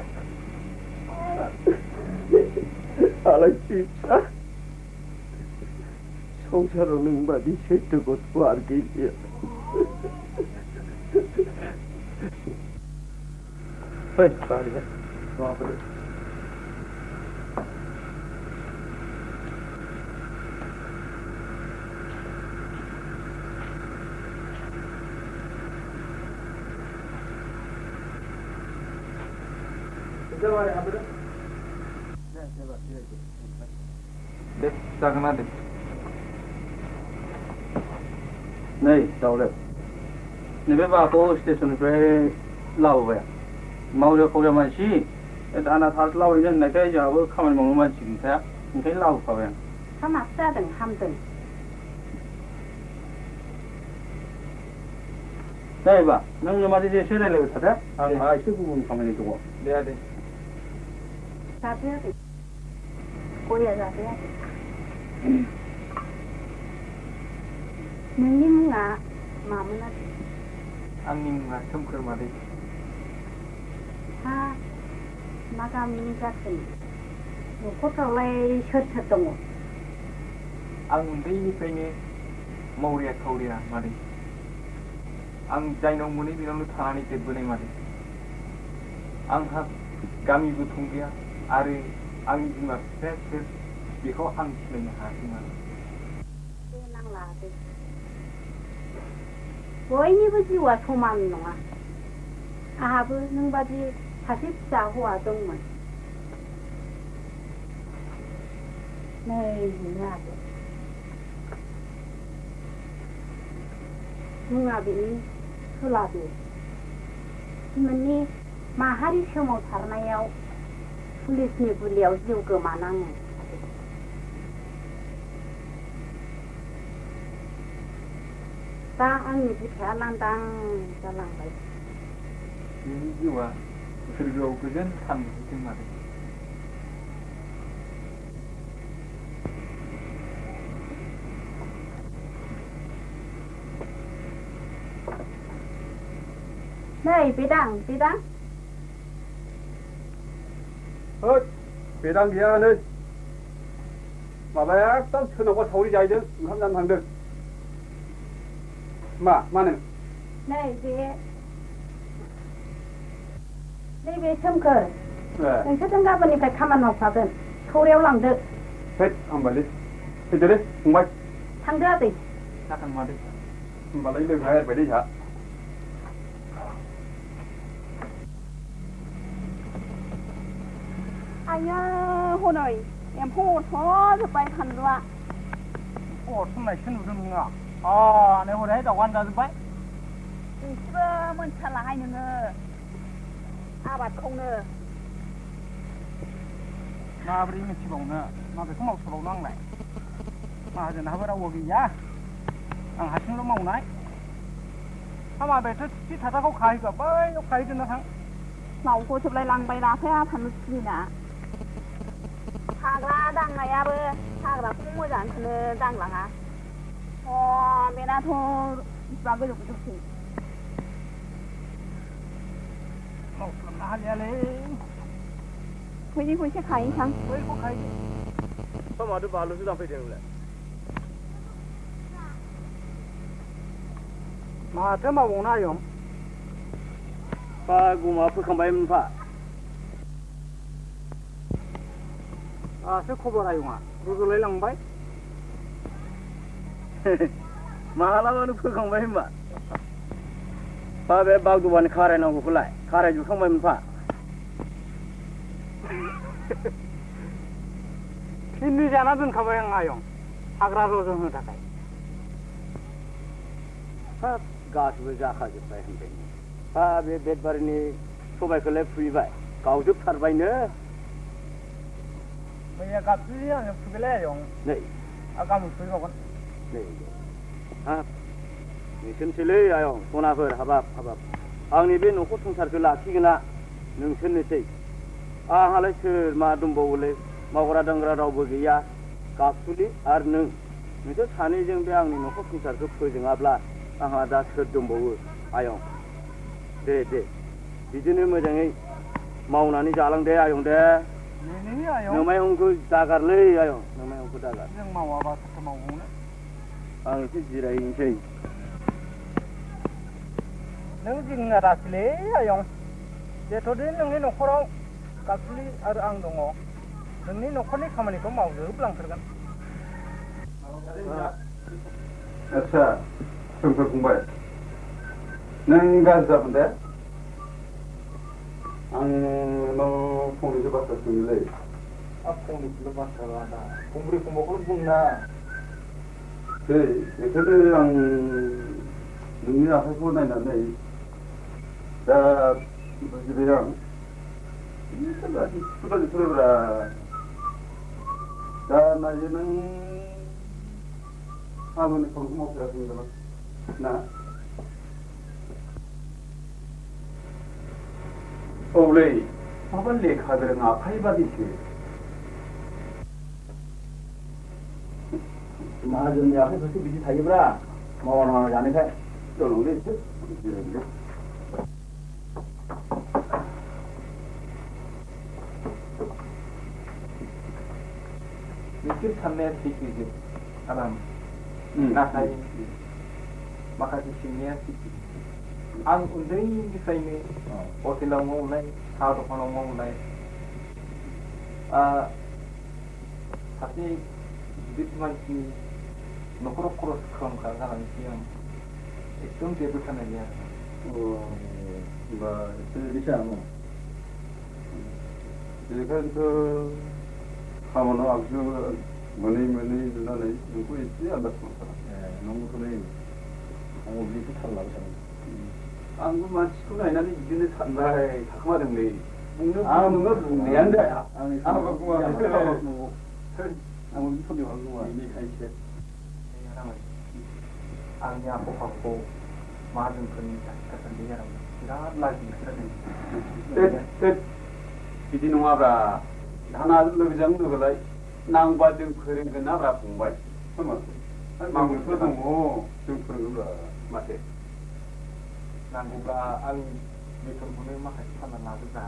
[SPEAKER 1] आलायस्रि फिसा संसाराव नों बादि सैथो गथ'आ आरो गैलिया फै बारिया माबाफोर
[SPEAKER 7] दे जागोन ना दे
[SPEAKER 5] नै दावले नैबे बाखौ स्टेसननिफ्राय लाबोबाय मावजा खावजा मानसि दाना थार्ट लाबोनो होननायखाय जोंहाबो खामानि मावनो मानसि गैखाया ओंखायनो लाबोखाबाय आं
[SPEAKER 6] मा माथो जादों हामदों
[SPEAKER 5] नै बा नों मादि एसे रायज्लायबाय थादो आंहा एसे गुबुन खामानि दङ
[SPEAKER 7] दे आदै
[SPEAKER 6] जादो आदै गया जादो आदै नोंनि मुङा मामोन आदै
[SPEAKER 7] आंनि मुङा सोमखोर मादै
[SPEAKER 6] हा मा गामिनि जाखो न'खरफ्रावलाय सोर सोर दङ
[SPEAKER 7] आं उन्दैनिफ्रायनो मावरिया खावरिया मादै आं जायनाव मोनो बेनावनो थानानै देरबोनाय मादै आंहा गामि गोथौ गैया आरो आंनि बिमा बिफाया सोर बेखौ आं सिनायनो हायाखै मादै
[SPEAKER 6] दे नांला आदै बयनिबो जिउआ समान नङा आहाबो नोंबादि सासे फिसा हौवा दंमोन नै बेनो आदै मुङा बेनि सोलाबो बिमोननि माहारि सोमावसारनायाव पुलिसनि गुलियाव जिउ गोमानाङो दा आंनि बिखाया लांदां जालांबाय
[SPEAKER 7] बिनि जिउआ सोरगोआव गोजोन सान मोनहैथों मादै
[SPEAKER 6] नै बेदां बेदां
[SPEAKER 5] होद बेदां गैया नै माबाया एकदम सोरनावबा सावरि जाहैदों ओंखाम जानो थांदों मानो
[SPEAKER 6] नै बे सोमखोर नोंसोरजों गाबोननिफ्राय खामानि मावफागोन सौरायाव लांदो
[SPEAKER 5] हैद हामबायलै फैदोलै फंबाय
[SPEAKER 6] थांदो आदै
[SPEAKER 7] जागोन मादै
[SPEAKER 5] होमबालाय लोंहा एरबायलै जोंहा
[SPEAKER 6] आया हनै एम्फौ अरस'जोब्बाय फानलुआ
[SPEAKER 8] अरस'नायसो नुदों नोङो नै हरैहाय दाउआनो जाजोब्बाय
[SPEAKER 6] एसेबो मोनथिथारलाहाय नोङो आबादखौनो
[SPEAKER 8] माबोरै मिथिबावनो माबेखौ मावसोबावनो आंलाय माहाजोनहाबो रावबो गैया आं हारसिंल' मावनाय माबेथ' थि थाथाखौ खाहैगौ बैयाव खाहैदोंना थां
[SPEAKER 6] मावख'जोबलाय लांबाय लाफाया आफानो सिना हाग्रा दांनायाबो हाग्राखौ मोजांखौनो दांलाङा बेनाथ' बिसिबां गोजौ गोजौसै
[SPEAKER 8] मावस्लाबनो हालियालै
[SPEAKER 6] बैनिखौ एसे खाहैनो थां
[SPEAKER 8] बैखौ खाहैदो
[SPEAKER 1] माथो बानलुसो लांफैदों नोंलाय
[SPEAKER 8] माथो मावबावनो आयं
[SPEAKER 1] गुमा फोखांबायमोनफा
[SPEAKER 8] दासो खबर आयंआ रज'लाय लांबाय
[SPEAKER 1] मालाबानो फोखांबाय होनबा बे बागदबानि खारायनांगौखौलाय खारायजोबखांबायमोनफा
[SPEAKER 8] फिन्नि जाना दोनखाबाय आं आयं हाग्रा रज'नो थाखाय
[SPEAKER 1] हाब गासिबो जाखाजोब्बाय होनबाय बे बेदबारिनि सबायखौलाय फुयैबाय गावजोबथारबायनो
[SPEAKER 8] मैया गाबज्रि आङो फुगैलाय आयं
[SPEAKER 1] नै
[SPEAKER 8] गाबोन फुहैबावगोन
[SPEAKER 1] नै हाब नोंसोरनोसैलै आयं सनाफोर हाबाब आंनि बे न'खर संसारखौ लाखिगोना नोंसोरनोसै आंहालाय सोर मा दंबावोलै मावग्रा दांग्रा रावबो गैया गाबसुलि आरो नोंसोर सानैजों बे आंनि न'खर संसारखौ फोजोङाब्ला आंहा दा सोर दंबावो आयं दे बिदिनो मोजाङै मावनानै जालां दे आयं दे नोमायंखौ दागारलै आयं नोमायंखौ दागार
[SPEAKER 8] जों मावाबा सोरथो मावबावनो
[SPEAKER 1] आं एसे जिरायनोसै
[SPEAKER 8] नों जिंना दासिलै आयं जेथ'दि नोंनि न'खराव गाबसुलि आरो आं दङ नोंनि न'खरनि खामानिखौ मावजोबलांथारगोन
[SPEAKER 5] आच्छा सोमखोर फंबाय नों गाज्रि जागोन दे आं नोंनाव फंनैसो बाथ्रा सोंनोलै
[SPEAKER 8] फंनैसोल' बाथ्रा दा फंब्रै फंबाखौल' बुंना
[SPEAKER 5] बेखौनो आं नोंनि आखाइखौ नायनानै दा बुजिबाय आं बिदिब्रा दा नायो नों खामानिखौ मावफेराखै होनदों ना औलै माबा लेखा गोरों आखाइ बादिसो
[SPEAKER 1] माहाजोननि आखाइफोरसो बिदि थायोब्रा मावना जानायखाय
[SPEAKER 5] दंलै एसे जिरायदो
[SPEAKER 7] नोंसोर साननाया सैथोजोब आराम नाथाय माखासे सोंनाया सैथो आं उन्दैनिफ्रायनो हटेलाव मावनाय साहा दखानाव मावनाय सासे गिदिर मानसिनि न'खराव खरस खालामग्रा जानानैसो आं एकदम जेबो साननाय गैया
[SPEAKER 1] होमबा बिदिसो आं
[SPEAKER 5] बेखायनोथ' खामानियाव आगजु मोनै नुनानै नोंखौ एसे आन्दाज मोनथारा
[SPEAKER 1] नंगौलै आंबो बिदिसो थाल लाबाय थादों
[SPEAKER 5] आंबो मानसिखौ नायनानै बिदिनो सानबाय थाखोमादोंलै आं नोङो बुंनायानो जाया आंबो बुङाखै आंबो बिदि सन्देह नङा
[SPEAKER 1] बेनिखायसो
[SPEAKER 7] आंनि आख' फाख'खौ माहाजोनफोरनि थासान्दि जादों बिराद लाजिनो
[SPEAKER 5] बिदि नङाब्रा दाना लोगोजों लोगोलाय नांबा जों फोरोंगोन ना ब्रा फंबाय मावनोथ' दङ जों फोरोंगोनब्रा माथो
[SPEAKER 7] नांगौब्ला आं बेथनखौनो माखासे फानना लाजोब्रा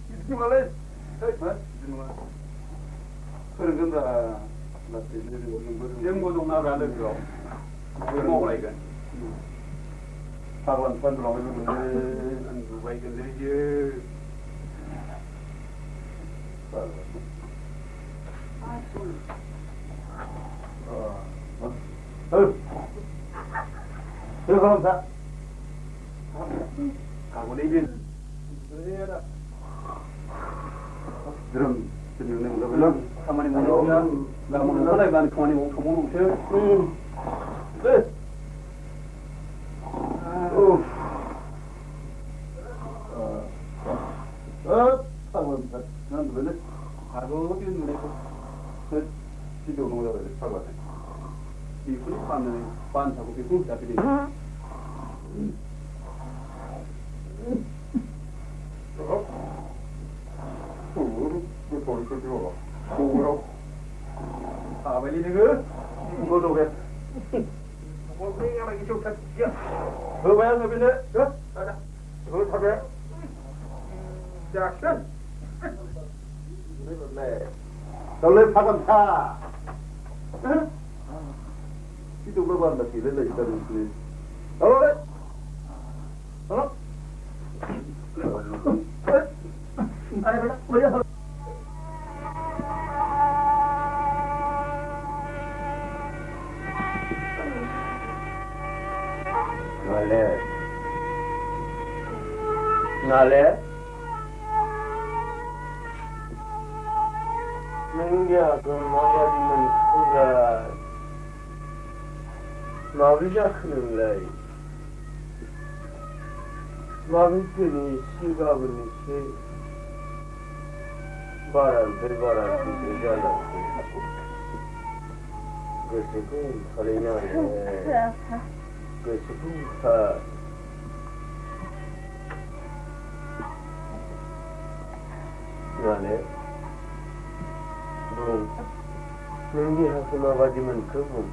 [SPEAKER 5] बिदि नङालै बिदि नङा फोरोंगोनब्रा लासैनो जोंबो दंना ब्रा लोगोआव मावलायगोन फाग्लान फानलांबाय उन्दुबायगोनलै बियो खामानि मावनांगौलाय खामानि मावसो 바로 눈에 지도 농사를 사과해. 이분이 파는 반사고 비군 잡히지. 그 소리 끄지고 고구려. 아, 왜 이래 그? 이거도 왜? 뭐 그냥 막 이쪽 다. 그 뭐야 그 빌려? 그? 가자. 그 타게. 자, Tolong paham tak? Itu berapa lagi? Lelaki kita di sini. Halo, le. Halo. Ayo, bela, boleh. Nale. Mengia kemana di mana? Mabija kenalai. Mabija ni siapa ni si? Baran si jalan. Kesukaan kalinya ni. Kesukaan. Nale. Belum. Mungkin aku mau bagi mwnkhou.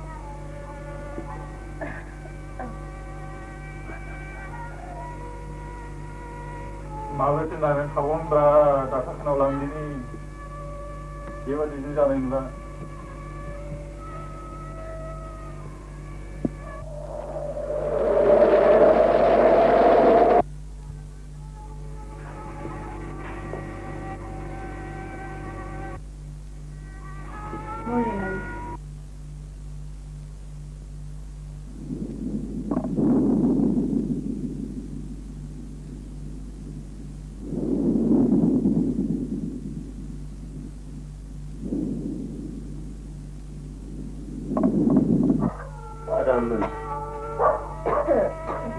[SPEAKER 7] Malah tu nak kawan dah tak kenal lagi ni. Dia di sini jalan lah.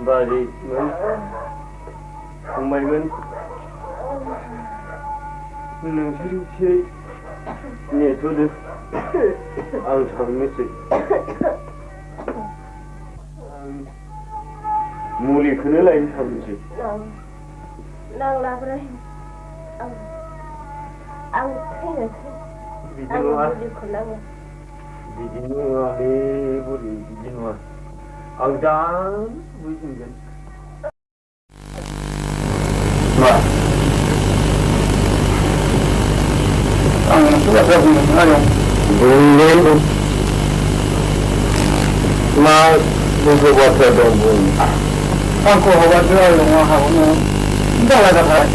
[SPEAKER 1] Balik men, nungsi ni tu deh, angsa mesti, muli kena lain sampai.
[SPEAKER 3] Nang lah berai, ang kena.
[SPEAKER 1] Bijinua ni boleh bijinua. Angdan bijingan. Ma. Sudah tahu mana? Boleh. Ma, boleh buat dong. Aku awak jual rumah kamu. Dah lah dah.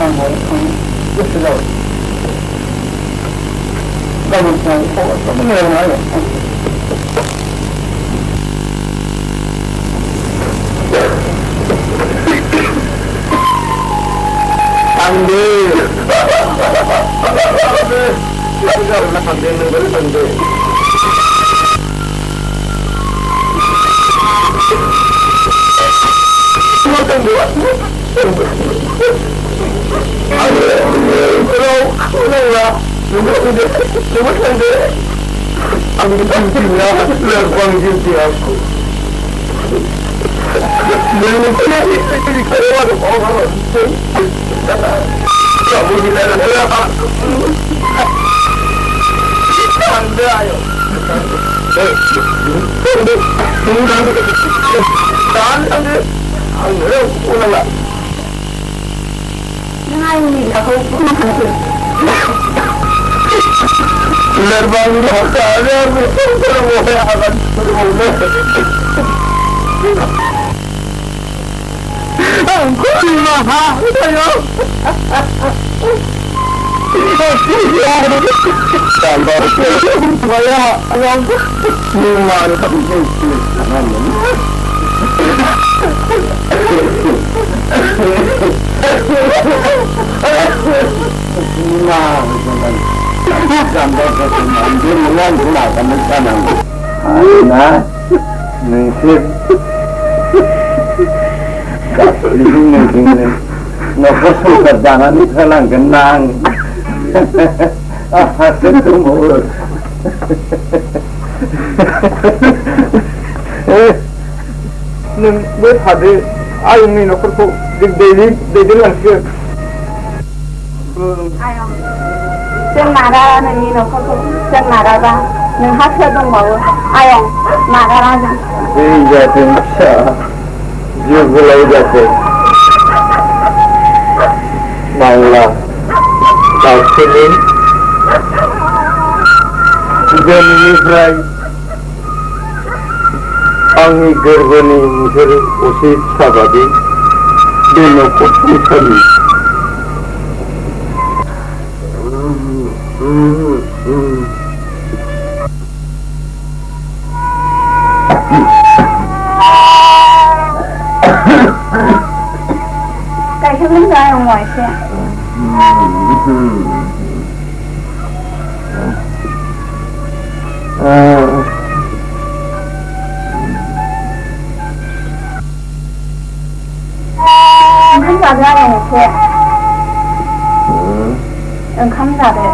[SPEAKER 1] Kamu, sudah. Kamu tahu apa mana? Ambil. Sudah nak ambil nombor ambil. Macam dua. Kalau lah. Cuma saja. Aku cinta, lepas cinta aku. Jangan ini kalau ada orang. Kamu tidak ada apa. Anda ayo. Anda. Ulang. Ini aku. Lerbang hoka ada boleh akan boleh. Aku mahal saya. Tambah saya yang memang tapi Gambar kesenangan dia menggunakan makanan. Nah, mungkin tak boleh mungkin. Nak suka jangan dihalang kenang.
[SPEAKER 5] tentu mau.
[SPEAKER 2] Neng buat hadir ayam ni nak perlu dijelaskan.
[SPEAKER 6] Ayam, jangan marah ni nak perlu jangan marah bah. Neng hasil dong mau ayam marah aja.
[SPEAKER 5] Iya tentu. Juga lagi. Maulah. Taksini. Jadi fry. Angin gerbani muncul usit sabadi. Dino kopi kali.
[SPEAKER 6] Cái thứ linh ra ở ngoài xe. Không ra ra ở xe. Không ra được.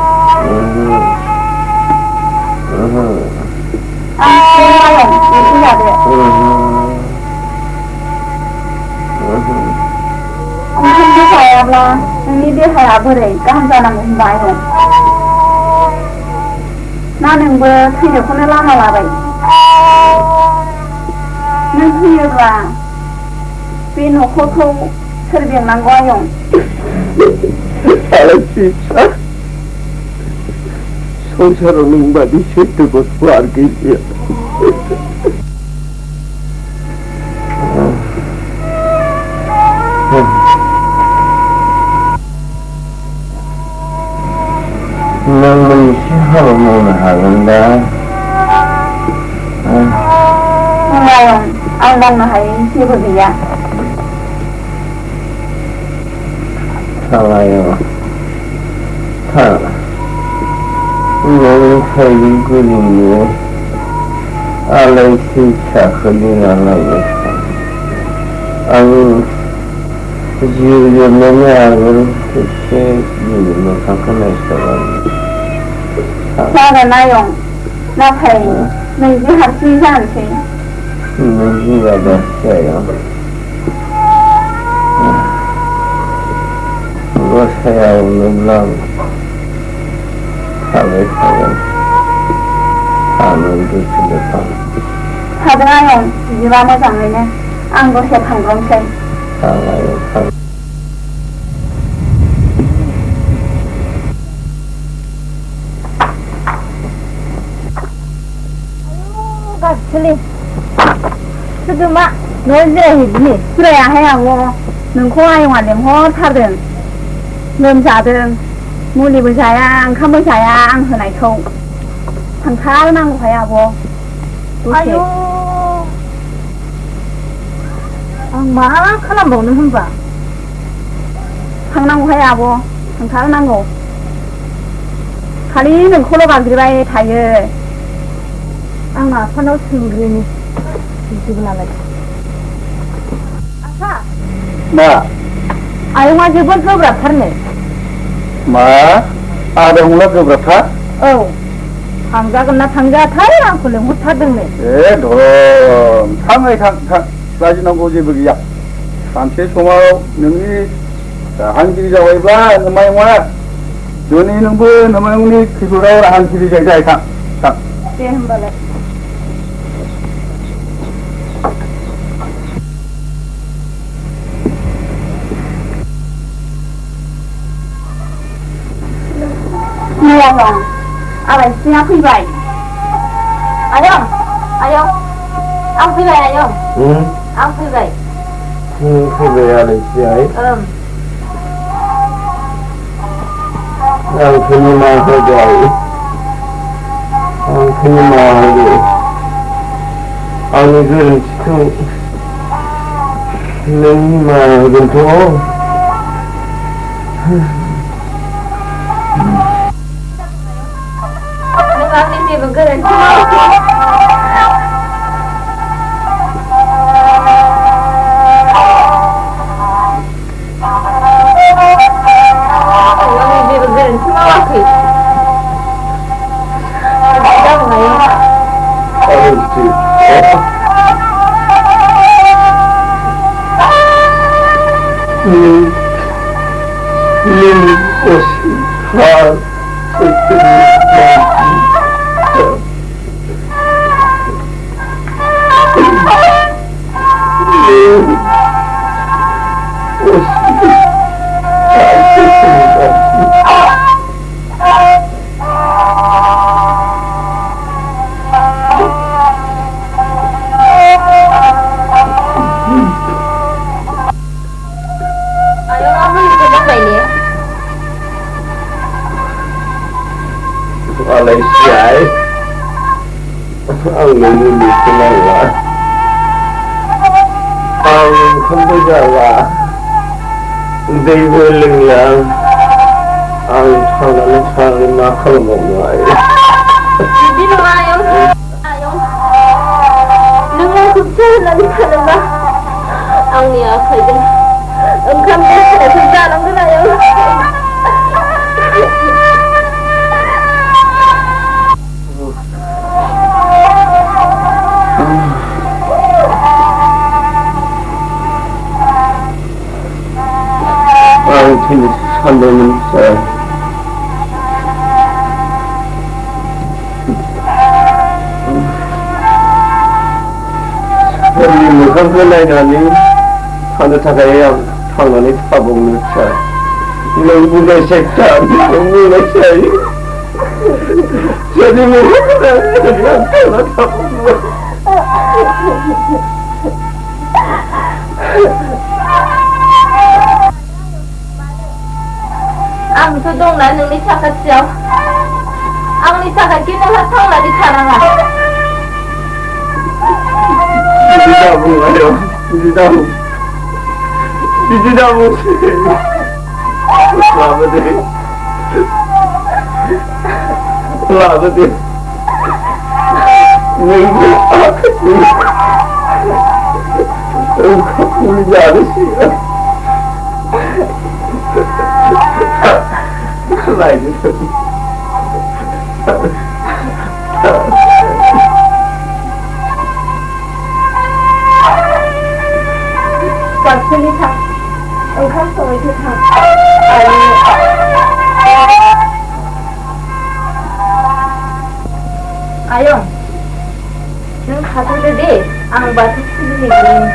[SPEAKER 6] Không ra được. Không ra được. Không biết phải làm là ini dia saya beri kan jangan membayar. Nah yang berarti aku ni lama lah baik. Nanti lah, pin aku tu serbiang nanggoyong.
[SPEAKER 5] Alaishri, seorang membadi situ bos keluarga dia. Namun siapa menghalangi?
[SPEAKER 6] Anh đang nói chưa có gì à?
[SPEAKER 5] Salah ya. Mwnkhou gulungnya. Alaishri cakapnya lagi. Aku juga menyarankan kita makan restoran.
[SPEAKER 6] Sao là nay rồi? Là thầy mình chỉ học sinh ra thì
[SPEAKER 5] Mình chỉ là bác sĩ à? Bác sĩ ông làm thằng ấy thằng được được không?
[SPEAKER 6] Thật ra rồi, chỉ ba mươi rằng này nè, ăn có thể thằng con xem.
[SPEAKER 5] Thằng ấy thằng
[SPEAKER 6] Sili, sudah mak, nozeh ini, sudah ya hayang wo, mwnkhou ayam ada mwnkhou thardeng, loncadeng, muli bersayang, kamu bersayang, henai kau, tangkal nang kaya wo, ayo, mak, kenapa bau nih hamba, tang nang kaya wo, tangkal nang wo, kali ini mwnkhou lo bagri bay thaye. Ang napanaw siguro ni Hindi ko lalagay. Asa?
[SPEAKER 5] Ma.
[SPEAKER 6] Ayaw nga jibon ko beratar ni.
[SPEAKER 5] Ma. Ada hula ke berapa?
[SPEAKER 6] Oh. Hangga kena hangga thai aku le mutar deng ni.
[SPEAKER 5] Dong. Tangai tang lagi nunggu je begitu. Sampai semua nengi hanjiri jawai ba namai mana? Joni nunggu namai ni kisura orang hanjiri jawai tang.
[SPEAKER 6] Deh balik. Ayong, Alaishri aku ibai. Ayong, aku ibai ayong. Aku ibai.
[SPEAKER 5] Ibai Alaishri ay. Aku ni mahu jauh. Aku ni mahu. Aku gerung situ. Ni mahu bentuk.
[SPEAKER 6] Ini bergerak. Ini bergerak. Semua waktu
[SPEAKER 1] Alaishri, ang ngunit kenala, ang kumbajawa, they willing yang, ang tangan nakal mo ngay.
[SPEAKER 3] Hindi naman ayong, nangangkutsa lang talaga, ang niya kaya, ang kambas ay sundalang na ayong.
[SPEAKER 1] Hindi sandamin sa Hindi mo kang kalay namin Handa tagayang tangan at pabong sa Ilang bulay sa iktan Ilang bulay sa Jadi mo kang kalay namin Handa pabong
[SPEAKER 3] Ang tudong na nung nisakat siya. Ang nisakat kinahatang na di saranga.
[SPEAKER 1] Hindi na mo ngayon. Hindi na mo. Hindi na mo. Salamat din. Salamat din. Ngayon akit din. Ang kapulinyari siya. Lại đi
[SPEAKER 3] Còn xin đi thẳng. Ông không rồi thì thẳng. Ayo. Nang hatu deh, ang batu sini.
[SPEAKER 1] Ang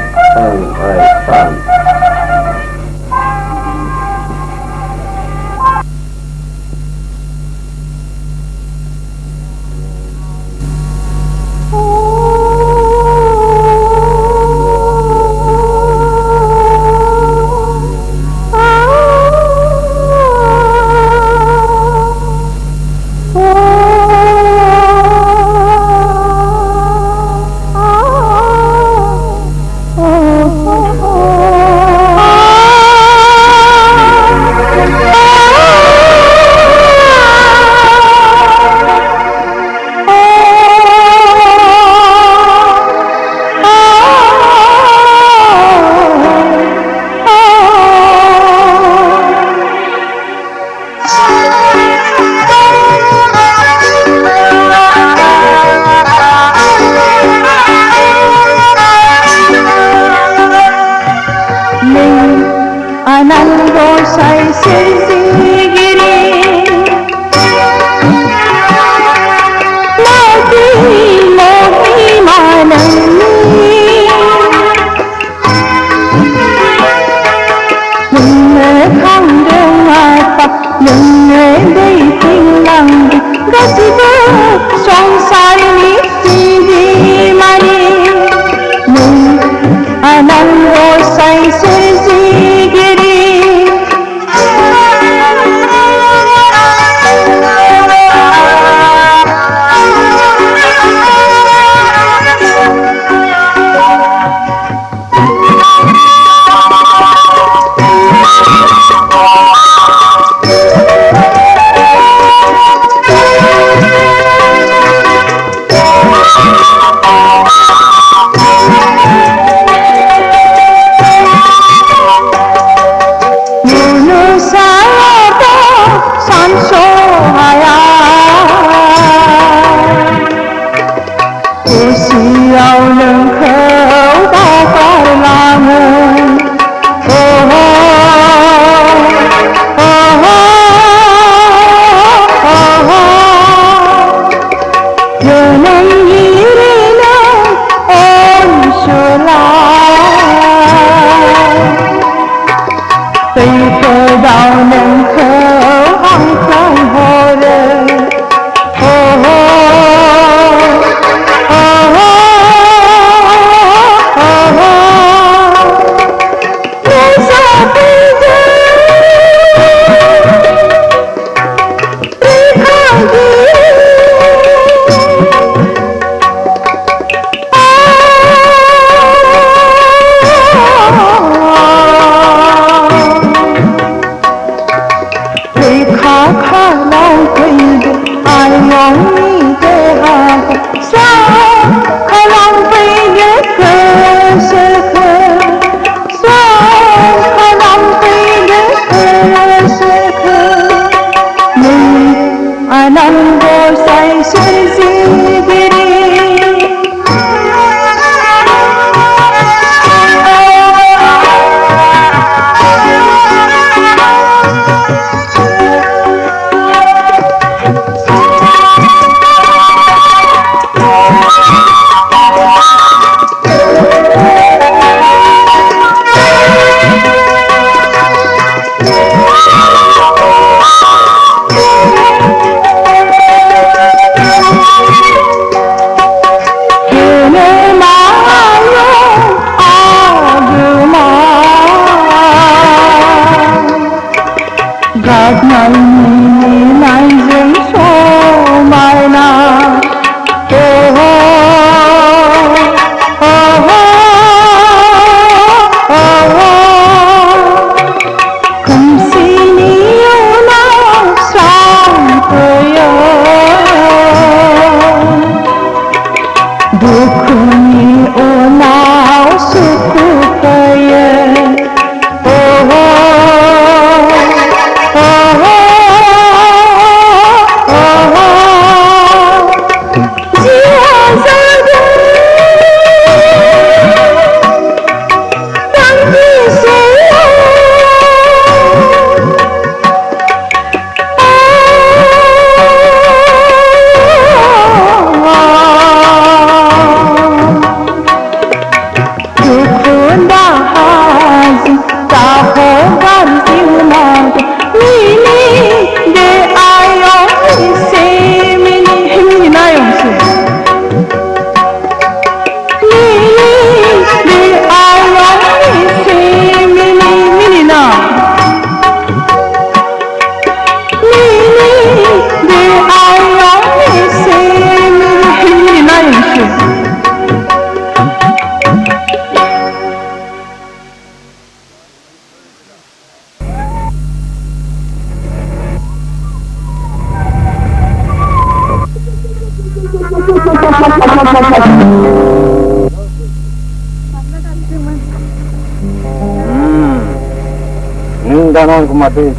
[SPEAKER 1] Nang kumati,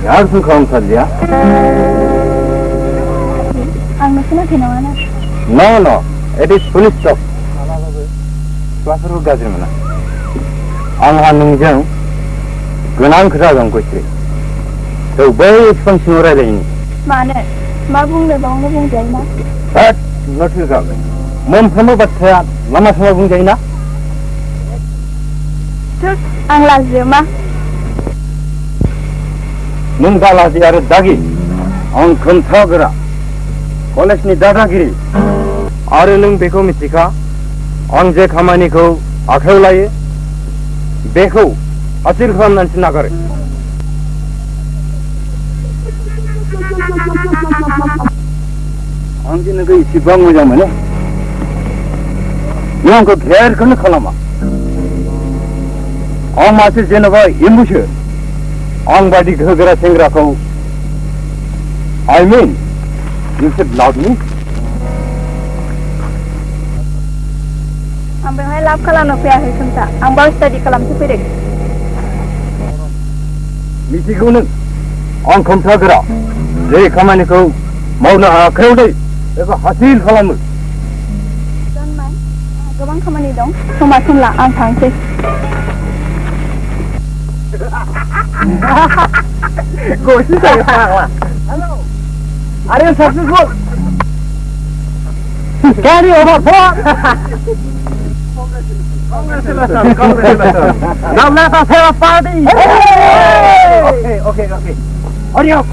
[SPEAKER 1] yar tu kaum saja.
[SPEAKER 6] Ang masih nak mana?
[SPEAKER 1] No, it is police stop. Pasar gazir mana? Ang hanung jang, genang kerja jang kucing. So baik function orang ini.
[SPEAKER 6] Mana? Mabung le bang jai na.
[SPEAKER 1] But not you kau. Mom sama baca, mama sama bung jai na.
[SPEAKER 6] Terus ang lazim mah.
[SPEAKER 1] Nungkala siar dagi, ang kentagera, kolej ni dadagiri. Are nung beko mitika, ang je kamani ko akhel laye, beko asir khan nanti nagare. Ang je naga isi bang mo jaman eh, yang ko gher kena khalama. Ang masih jenaba imbushe. Ang badi ghagara sengra kau. I mean, you said loudly.
[SPEAKER 6] Ang behai lap kalam no pia hai santa. Ang baru study kalam tu pirek.
[SPEAKER 1] Misi gunung. Ang kentagera. Jadi kamani kau mau na akhir deh. Eka hasil kalam.
[SPEAKER 6] Don man, gabang kamani dong. Semakin lah ang tangsi.
[SPEAKER 1] Gosi saya. Hello. Are you successful? Carry over for. Congratulations. Now let us have a party. Okay. Hurry up.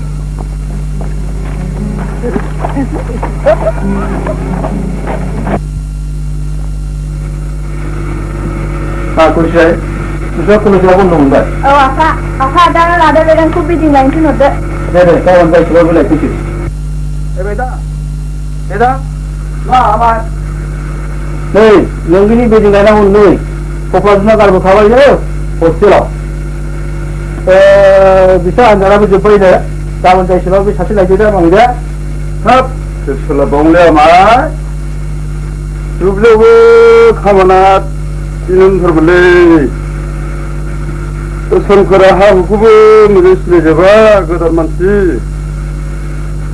[SPEAKER 1] Aku saya. Sudah kalau jawab nunggu.
[SPEAKER 6] Oh, apa ada yang kubi di lain tu node.
[SPEAKER 1] Deh, kau ambil sebab boleh kucing. Beda, apa? Nih, yang ini beda dengan nih. Populasi kalau berkawal je, hostel. Bisa antara berjumpa ini. Tahun saya sebab satu lagi dah mangga. Hap, sesuatu bangla mah. Jublu kawanat inun terbeli. Sangkaraha hukum ministri jawab kepada menteri.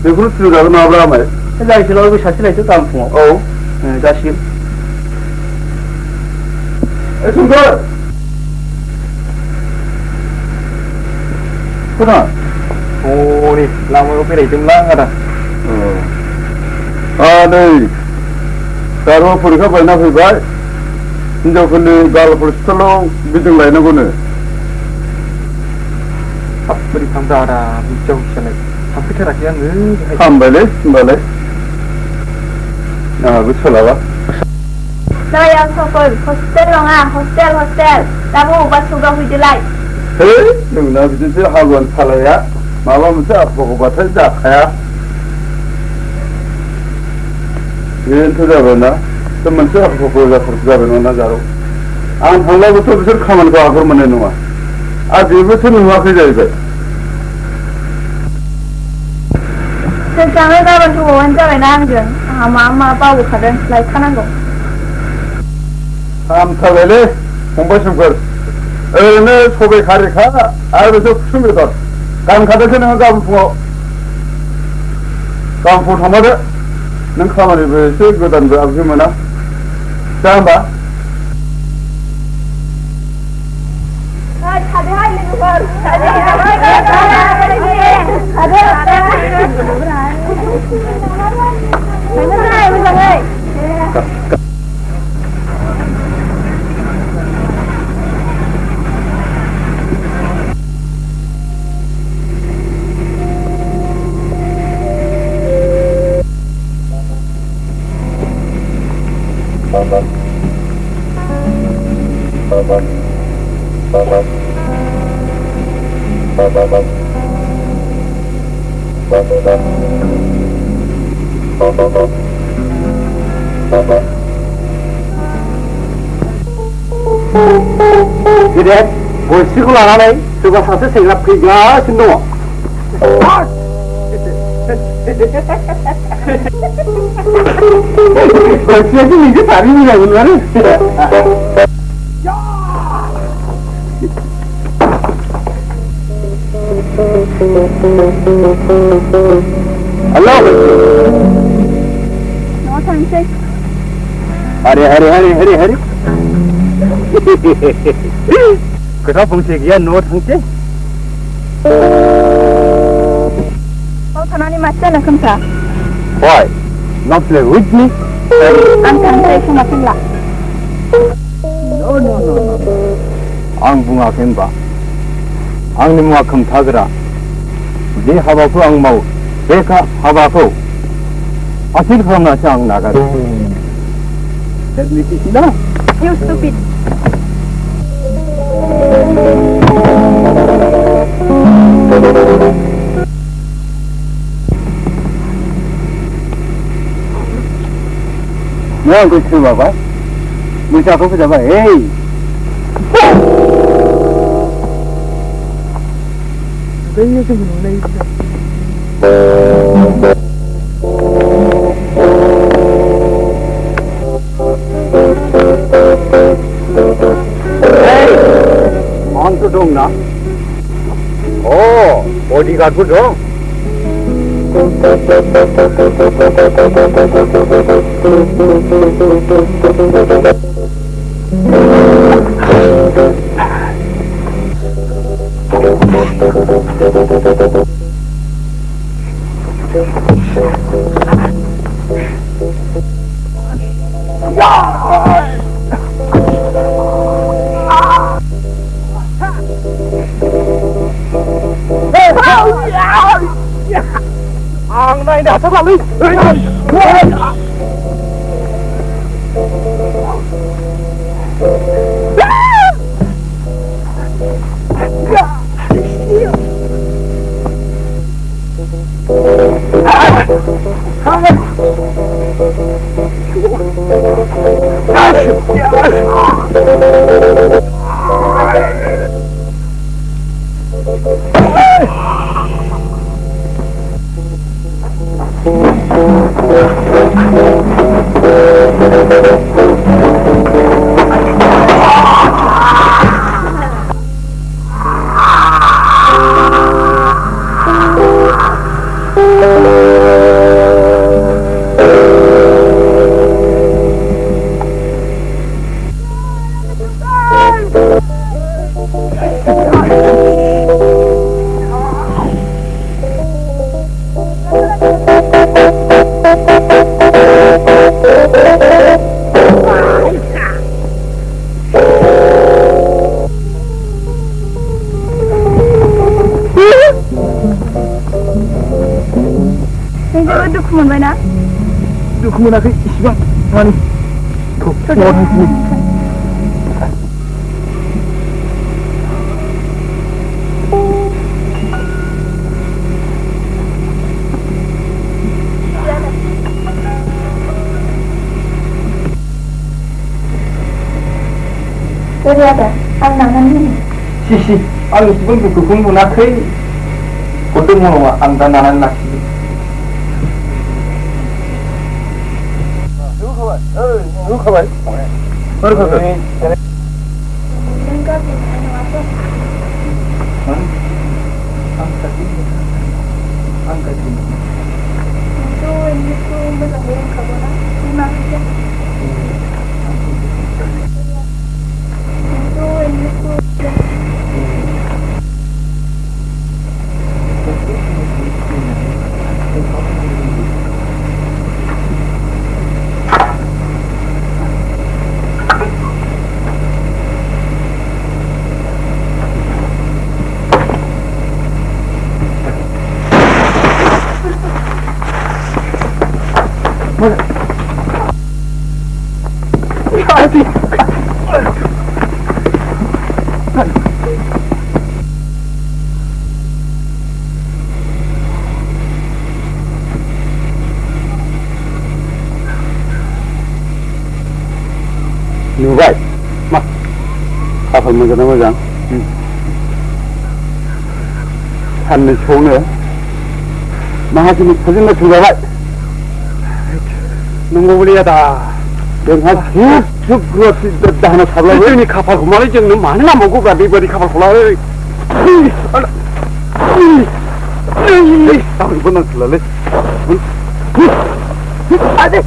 [SPEAKER 1] Dekul sudah kenal berapa? Saya selalu bersasi itu tampung. Oh, dasir. Sungguh.
[SPEAKER 5] 그럼.
[SPEAKER 7] 오니 라모 옆에 좀 랑하다.
[SPEAKER 5] 아, 네. 바로 보니까 벌나 보이바. 이제 근데 갈볼 스톨로 믿음 라이는 거네.
[SPEAKER 7] 앞으로 감사하라. 미쳐 혹시나 앞으로 그냥
[SPEAKER 5] 한 발에. 아, 그쵸 나와.
[SPEAKER 6] Saya sokol hostel longa hostel. Tabu basuga hujulai.
[SPEAKER 5] 에? 누나 진짜 학원 살아야. 마마무사 보고 받을 자 가야. 왜 투자하나? 좀 먼저 보고 자 투자하는 나자로. 안 한라부터 무슨 가만 가 그러면 되는 거야. 아, 무슨 누가 그래 이제.
[SPEAKER 6] Sekarang kita bantu wawancara nangjen. Mama bawa kaden lai kanan go.
[SPEAKER 5] 감사벨에 공부하신 걸. 어느 소배 가리카 알아서 춤이다. 감 가다서는 가면 부어. 감 부터마다 능 가만히 왜 쓰거든 그 아프면은. 자 봐.
[SPEAKER 6] Ada hai ni luar.
[SPEAKER 1] Jadi, boleh sekolah mana? Sekolah satu sekolah kerja semua. Kerja tu ni cari ni lah, benar? Halo.
[SPEAKER 6] No sanse.
[SPEAKER 1] Hari. Kita fungsinya no sanse.
[SPEAKER 6] Oh, tanani macam nak kemsa.
[SPEAKER 1] Why? Not play with me?
[SPEAKER 6] Angkan saya cuma pilih.
[SPEAKER 1] No. Ang bunga kemba. Ang ni bunga kem thagera. Ni haba ko ang mau. Beka haba ko. Asil ko na siya ang nagar. Let me kiss na.
[SPEAKER 6] You stupid.
[SPEAKER 1] Nah, aku cuba apa? Muka aku sudah apa? Hey. Ini tu mana ini? Hey, mantu dong na? Oh, bodyguard pun dong. Ang này đã sắp đi.
[SPEAKER 6] जोबोद दुखु मोनबायना?
[SPEAKER 2] दुखु मोनाखै इसिबां मानि
[SPEAKER 6] Sorry ada, ang nanan ini.
[SPEAKER 7] Sisi, ang isipin dukung monakai. Kodo mo ang dananan laki.
[SPEAKER 2] Lu khabar? Baru khabar.
[SPEAKER 6] Enggak sih, hanya apa?
[SPEAKER 7] Angkat ini.
[SPEAKER 6] Itu ini tuh benar-benar kabar. Terima kasih. Itu ini tuh.
[SPEAKER 2] Nubai, mak, apa macam? Hanne chone, mahasini pujina chugabai. Nunggu beli ada, dengan juk roti dah nak sabla. Ini kapal kumaha jenuh mana mau gua ganti beri kapal kumaha. Tahu benar selesai. Ada.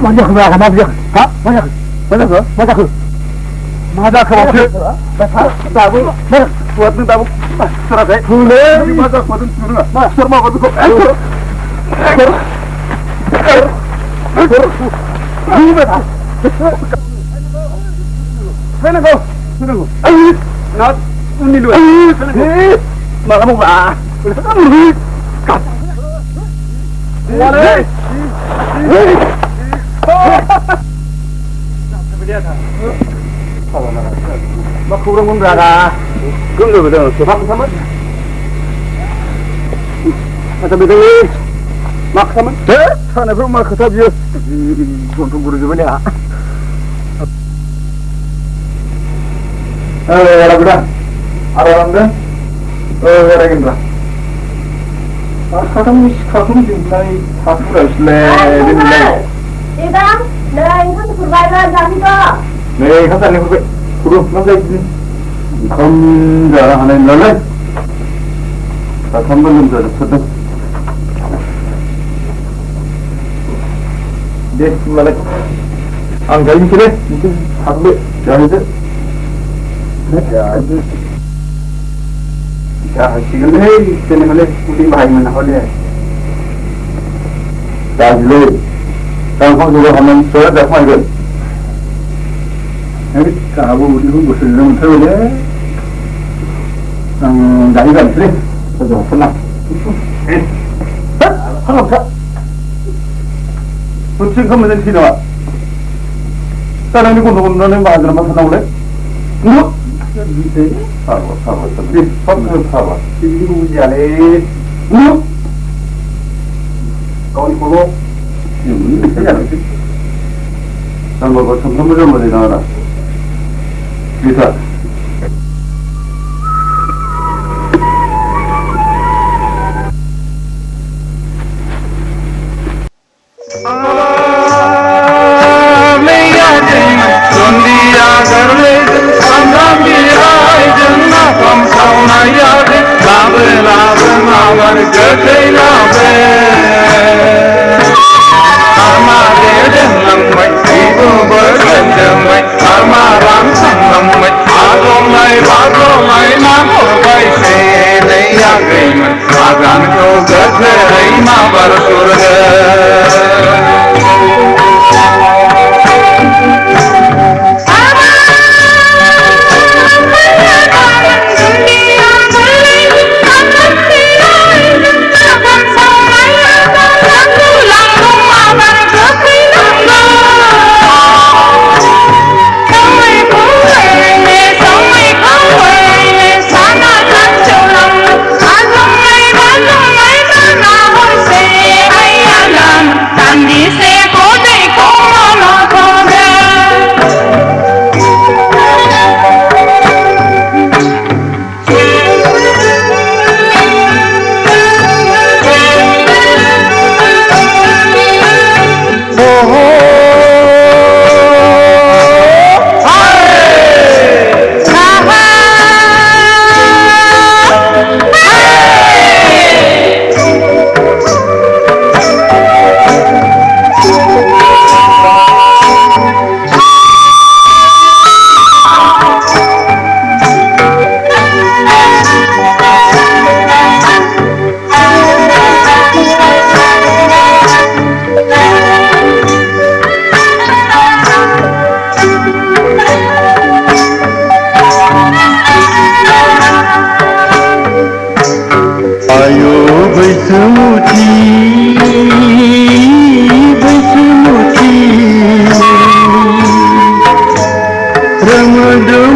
[SPEAKER 2] Mana ke? Ha? Mana ke? Mana ke? Tahu? Mana? Buat ni tahu? Serasa. Boleh. Mana buat ni turun? Mana? Serma buat tu. Ini betul. Mana kau? Nak ini dulu. Mana kamu bah? Kat. Mana? Mak kurang pun berada. Gunggu betul. Sebab sama. Macam betul. Mak sama. Sana pun mak kata dia. Untuk guru juga ni. Ada berapa? Ada orang dah? Ada yang berapa? Kadang jumlah satu dah.
[SPEAKER 3] Idang, dah ini tu perbaikan kami tu.
[SPEAKER 2] Nih, kan ni guru mana ni? Kamu dah ada lalai. Tak kamu belum dah sedang. Deh, mana? Angkat ini sini. Mungkin hamil. Jangan itu. Ya, itu. Ya, sikit ni. Sini mana? Mungkin bahaya mana boleh. Dah dulu. Kalau juga kami sudah dah main. Ini kalau di rumah sendiri macam ni, dari kan sini, sudah senang. Halo kak, kucing kamu dari sini apa? Sekarang ni kau nak ni bahagian mana senang boleh? Enggak. Sabar, tapi sabar. Ini kau jalan. Enggak. Kau ni kau. Ini saya ni. Sama kau sama ni nara. Bisa.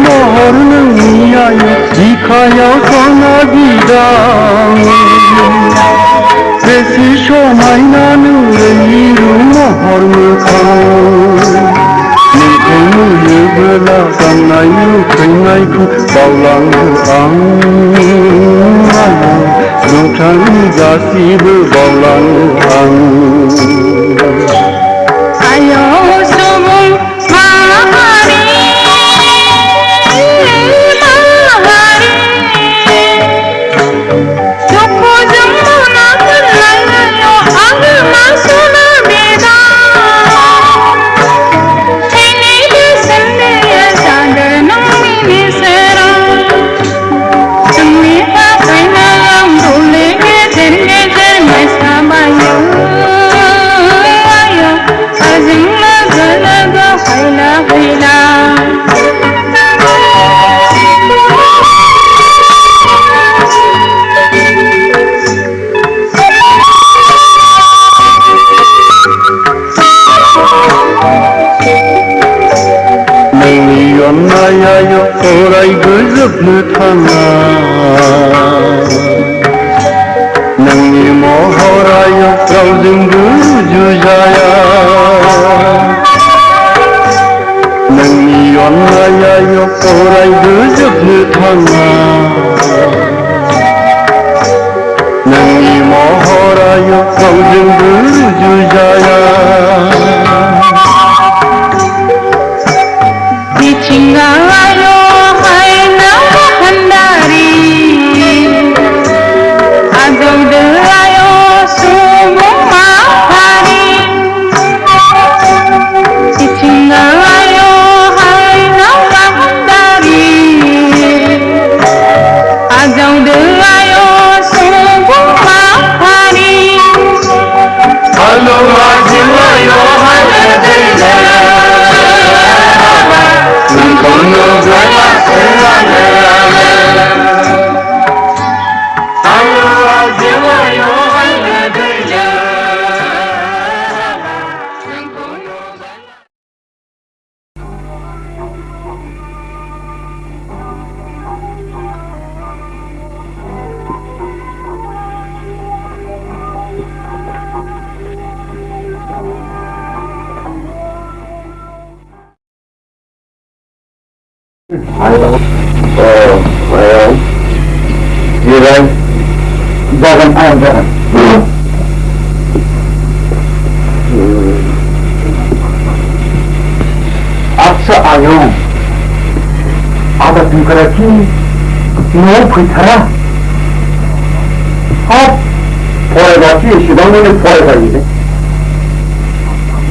[SPEAKER 9] महर नोंनियाय बिखायाव जना बिदां बेसे समायना नोंनिरु महर मोखां नोंखौ नुयोबोला गाननाय उखैनायखौ बावलाङो आं नोंथांनि गासिबो बावलाङो आं अन्नायायो अरायबो जोबनो थाङा नोंनि महरायो रावजोंबो रुजुजाया नोंनि अन्नायायो अरायबो जोबनो थाङा नोंनि महरायो रावजोंबो रुजुजाया
[SPEAKER 10] Chingayo haina handari Azaudayo sumu mahari Chingayo haina handari Azaudayo sumu mahari Hello Azimayo haina
[SPEAKER 2] Jangan ayam jangan. Aksa ayam. Ada tingkatki mau pitara. Hap, boraibai sidang ini boraibai ini.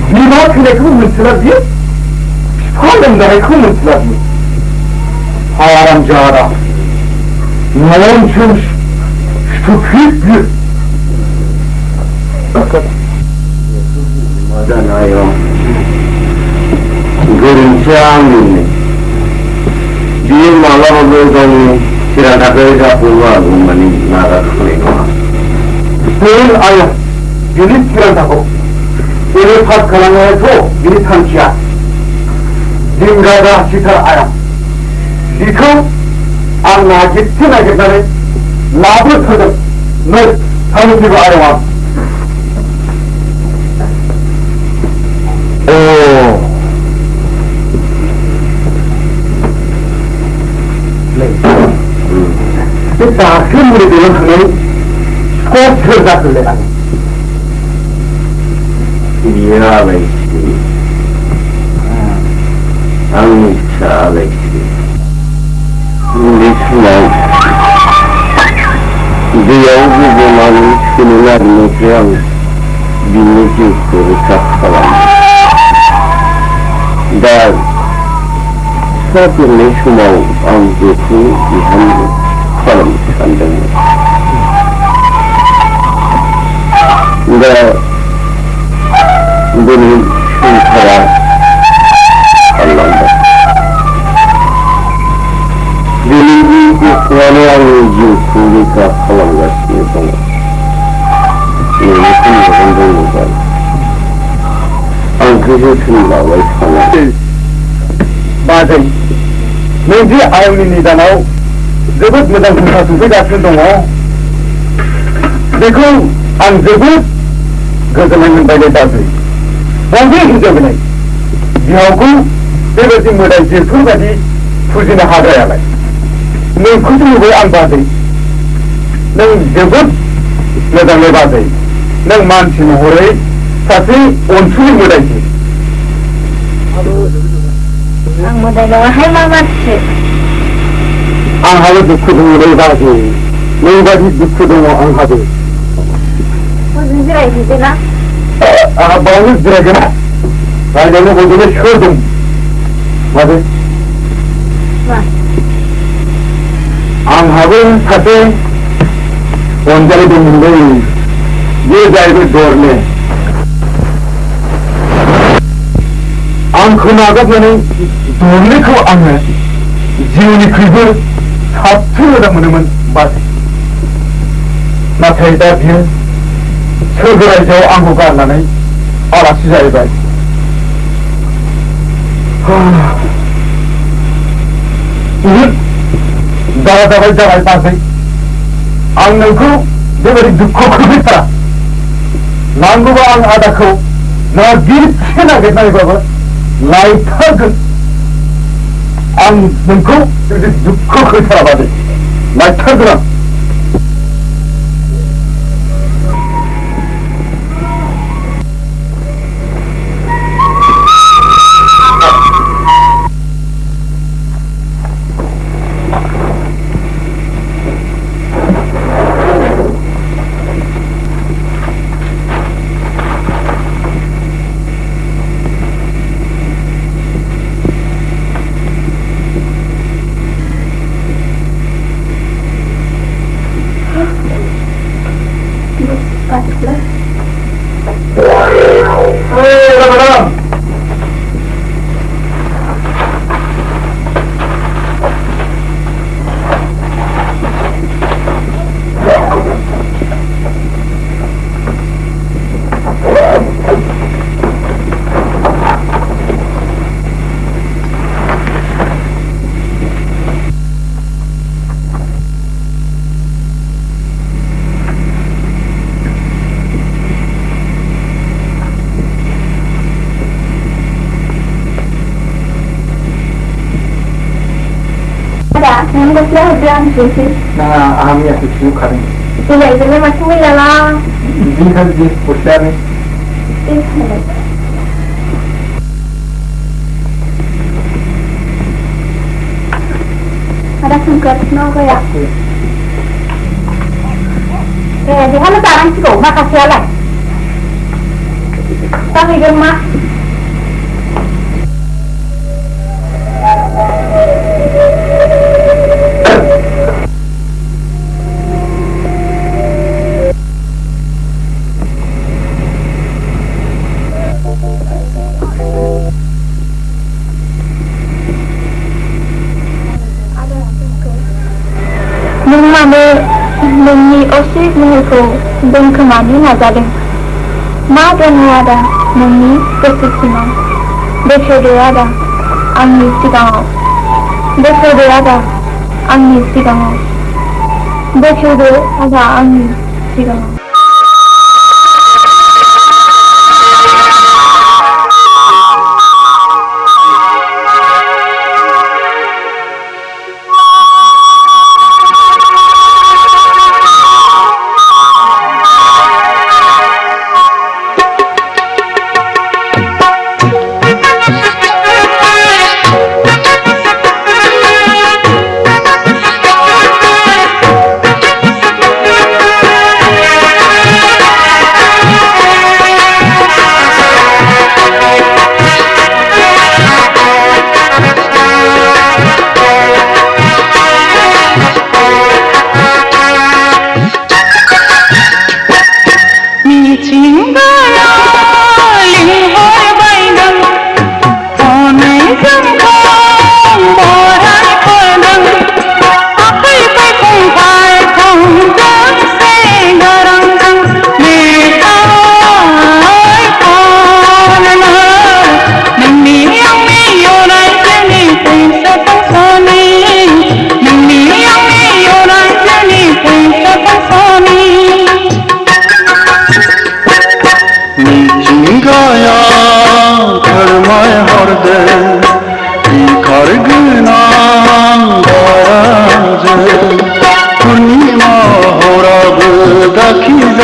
[SPEAKER 2] Bima kene kamu mencelaki, sekarang dah kamu mencelaki. Haram jara, nonsense. Stupid. Madanayo. Gerincang ini. Dia malah berdoa tidak ada kejapuan umani narak mereka. Betul ayah. Jadi tidak tahu. Ini pas kalangan itu ini tangcia. Dinggada cita ayah. Jika anak itu nak kita Labut sudah, nih, kamu juga ada wang. Oh, kita akan berikan kami kos kerja kerja. Iya, baik. Angsa baik. Ini semua. Dia hubungan sinular yang dimenuju ke kafalan dan satu semua anggota dihantar kalam kandang dan ini syukur Allah Dili wala ang yukulit ka kalangas nito. Ini pun magandang lugar. Ang krisis ng laway sana. Bagay, नोंदि आयंनि निदानाव जोबोद मोजां संसार सफैगासिनो दङ बेखौ आं जोबोद गोजोननाय मोनबाय दे बाजै बबे हिनजावनि बिहावखौ बेबायदि मोदाय जिरफोर बायदि फुजिनो हाग्रायालाय नोंखौसो नुबाय आं बाजै नों जोबोद मोजांलै बाजै नों मानसि महरै सासे अनसुलि मोदायसो
[SPEAKER 6] आं मोदाय नङाहाय मा मानसि
[SPEAKER 2] आंहाबो दुखु दङलै बाजै नोंबादि दुखु दङ आंहाबो
[SPEAKER 6] हजों जिरायहैदोना
[SPEAKER 2] आंहा बावनो जिरायगोन रायजोआवनो बयजोंबो सोर दं बाजै आंहाबो सासे अनजालि दंमोनलै बे जाहैबाय दरले आंखौ नागारनानै दरलेखौ आङो जिउनिख्रुइबो साबसिन मोजां मोनोमोन बाजै नाथाय दा बियो सोरगो रायजोआव आंखौ गारनानै आलासि जाहैबाय जाबाय बाजै आं नोंखौ बेबायदि दुखु खोख्लैथारा नांगौबा आं आदाखौ नागिरसे नागिरनानैबाबो लायथारगोन आं नोंखौ बेबायदि दुखु खोख्लैथारा बाजै लायथारगोन आं
[SPEAKER 6] Yang goslah hujan sih.
[SPEAKER 2] Nah, ahami aku suka nih.
[SPEAKER 6] Iya, itu masih wilayah.
[SPEAKER 2] Ini kan di pusat nih.
[SPEAKER 6] Ada sungkat no kayak. Di mana sekarang sih kau makasih lah. Tapi gemah. नोंनि असे महरखौ दोनखोमानो नाजादों मा दङ आदा नोंनि गोसो सिङाव बेखेवदो आदा आंनि सिगाङाव बेखेवदो आदा आंनि सिगाङाव बेखेवदो आदा आंनि सिगाङाव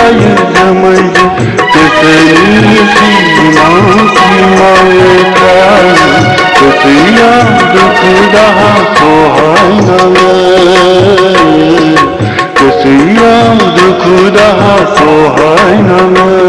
[SPEAKER 9] yüzümüzü Kötüyü simasımayken Kötüye dökü daha soğaynalı Kötüye dökü daha soğaynalı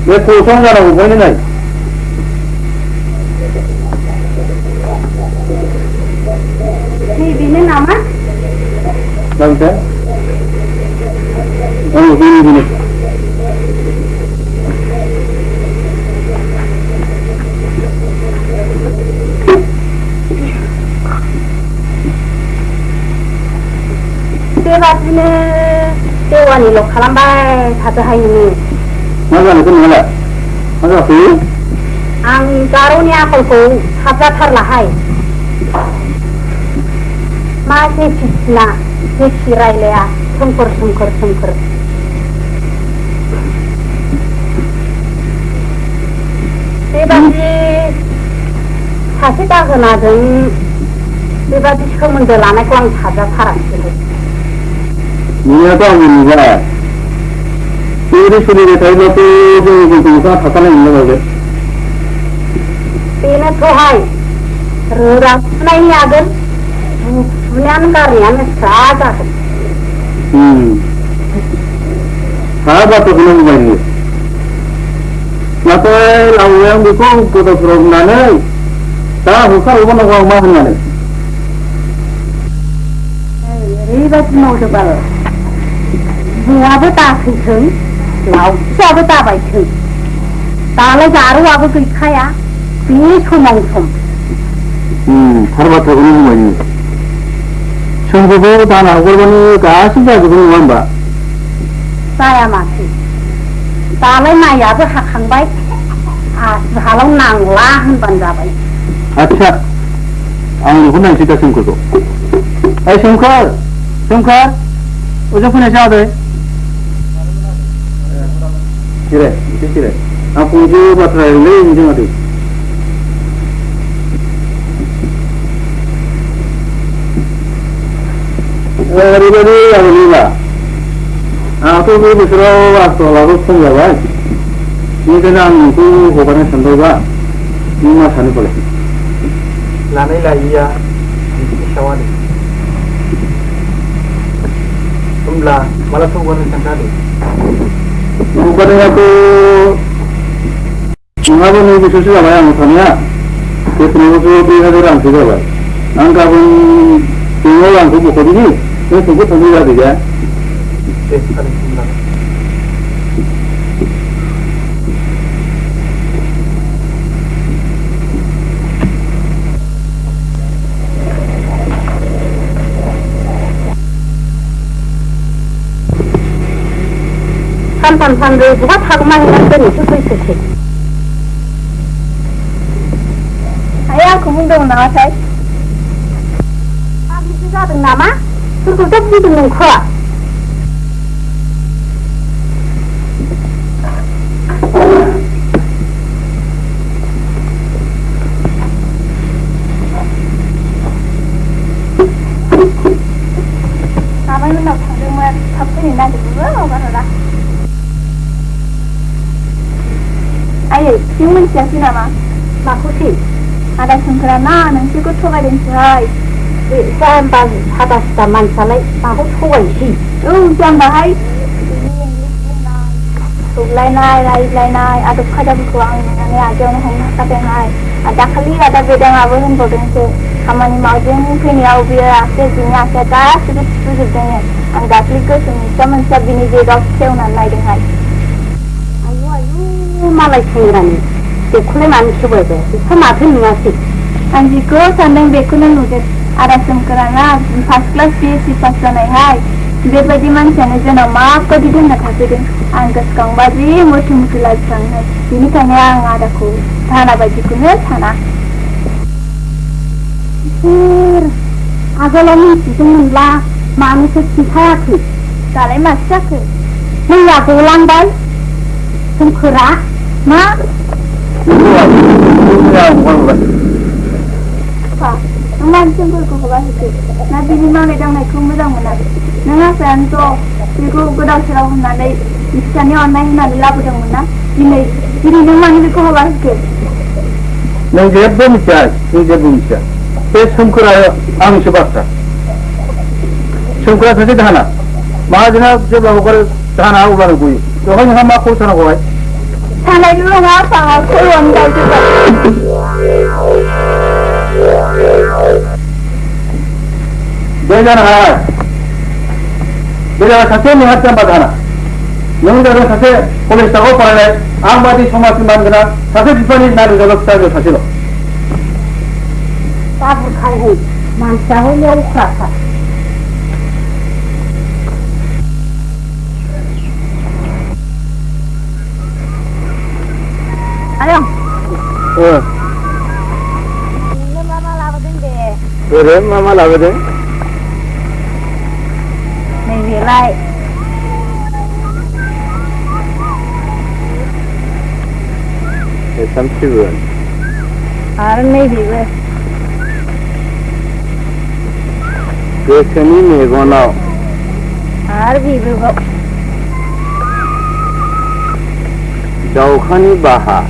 [SPEAKER 1] 왜 고소한다라고 보이는
[SPEAKER 6] TV는 남아?
[SPEAKER 1] 남자? 비니.
[SPEAKER 6] 대바지는 대원이 lokhalambay thadhaini
[SPEAKER 2] Mana itu mana? Mana sih?
[SPEAKER 6] ang karunia kolko thadhathar lahai masih cisna desirai lea sungkur bebaji 사시다 그나든 bebaji somondo laनायखौ आं thadhatharaखै
[SPEAKER 2] Niat apa ni kan? Ini sudah kita itu kita thakana ini lagi.
[SPEAKER 6] Ini tu hai, rurang naik agan, bukan karya saja.
[SPEAKER 2] Sahabat tu belum begini. Napa lawan yang bukan kita program mana? Tahu bukan orang orang mana ni?
[SPEAKER 6] Ribat mau coba. Apa tak sih? Lau, siapa tak baik? Kalau jaru apa kaya? Ini cuma ngom.
[SPEAKER 2] Sahabat tu belum begini. Sungguh tanah korban ni kasih saja belum ngamba.
[SPEAKER 6] Saya masih. Kalau naya tu hak baik. Kalau nanglah benda baik.
[SPEAKER 2] Acha, ang lupa nanti kita sungguh tu. Sungguh, udah punya siapa? Kira. Aku je buat lain je mati. Ribadi aku juga. Aku tu berserah waktu lalu semua. Ini kan aku bukan sentuh ini macam ni boleh.
[SPEAKER 7] Lanai lah iya, siapa ni? Tumlah, malah tu bukan cakap ni.
[SPEAKER 2] Bukan aku mengapa ni bisa apa yang macamnya? Kita perlu dia orang juga. Angka pun tinggal orang tu bukan ini. Ini tu pun juga dia.
[SPEAKER 7] Kali tumlah.
[SPEAKER 6] Sampai buat hak mana ni tu sih. Ayah aku mungkin nama saya. Aku juga dengan nama. Suruh tak jadi mwnkhou. Apa yang nak dengan apa ni nak juga apa dah? Ayah, cuma siapa nama? Makusi. Ada sengkerana, nanti aku coba dan cerai. Saya empat ada teman saya, aku coba sih. Jangan bahaya. Lain, ada kerja berkurang, ni aja orang nak kata yang ada kali ada beda ngabur pun bodoh tu. Kamu ni mau jangan mungkin ya biar asyik dunia saya sudah dengan. Anda klik ke sini, zaman saya bini beda kau nak naik dengan. Malay sengrani, bekulai mana coba deh, sama tu ni masih. Anji ko sandang bekulai nude, ada sengkerana, first class si pasal naik hai. Berbadi macam ni jenak mak ko di dalam tak ada. Angkat kang baji, mutu lagi sang hai. Ini kan yang ada ko, thana baji ko ni thana. Agak lama sih tu lah, manusia kita tu, kalau macam tu, ni aku ulang balik. Sungkura, mak. Pak, Nang sungkur ko ba hike. Nabi ni ma medang nai ko medang mana. Nang fan to, ko ko da sira hunna dai. Iskani online na la budang mana. Ini nang ma ni ko ba hike.
[SPEAKER 2] Nang je bumcha, Te sungkura ang subasta. Sungkura saja dahana. Mahajana je bawa kor dahana ubar kui. तो हम यहाँ माँ खुश ना होए
[SPEAKER 6] थाने लोग आप कोई वंदा juga बेजा सासे निहात जाम्बा दाना नों जादों सासे कलेज थाखोआव फरायनाय आं बादि समाजनि मानगोनां सासे बिफानि नारि फिसाजो सासेल' दा बुरखायो मानसिया हयले अख्राखा Mama lawadin deh.
[SPEAKER 1] Keren mama lawadin.
[SPEAKER 6] Maybe like.
[SPEAKER 1] Some children.
[SPEAKER 6] Maybe with.
[SPEAKER 1] Kesani me go now.
[SPEAKER 6] People go.
[SPEAKER 1] Jauhani baha.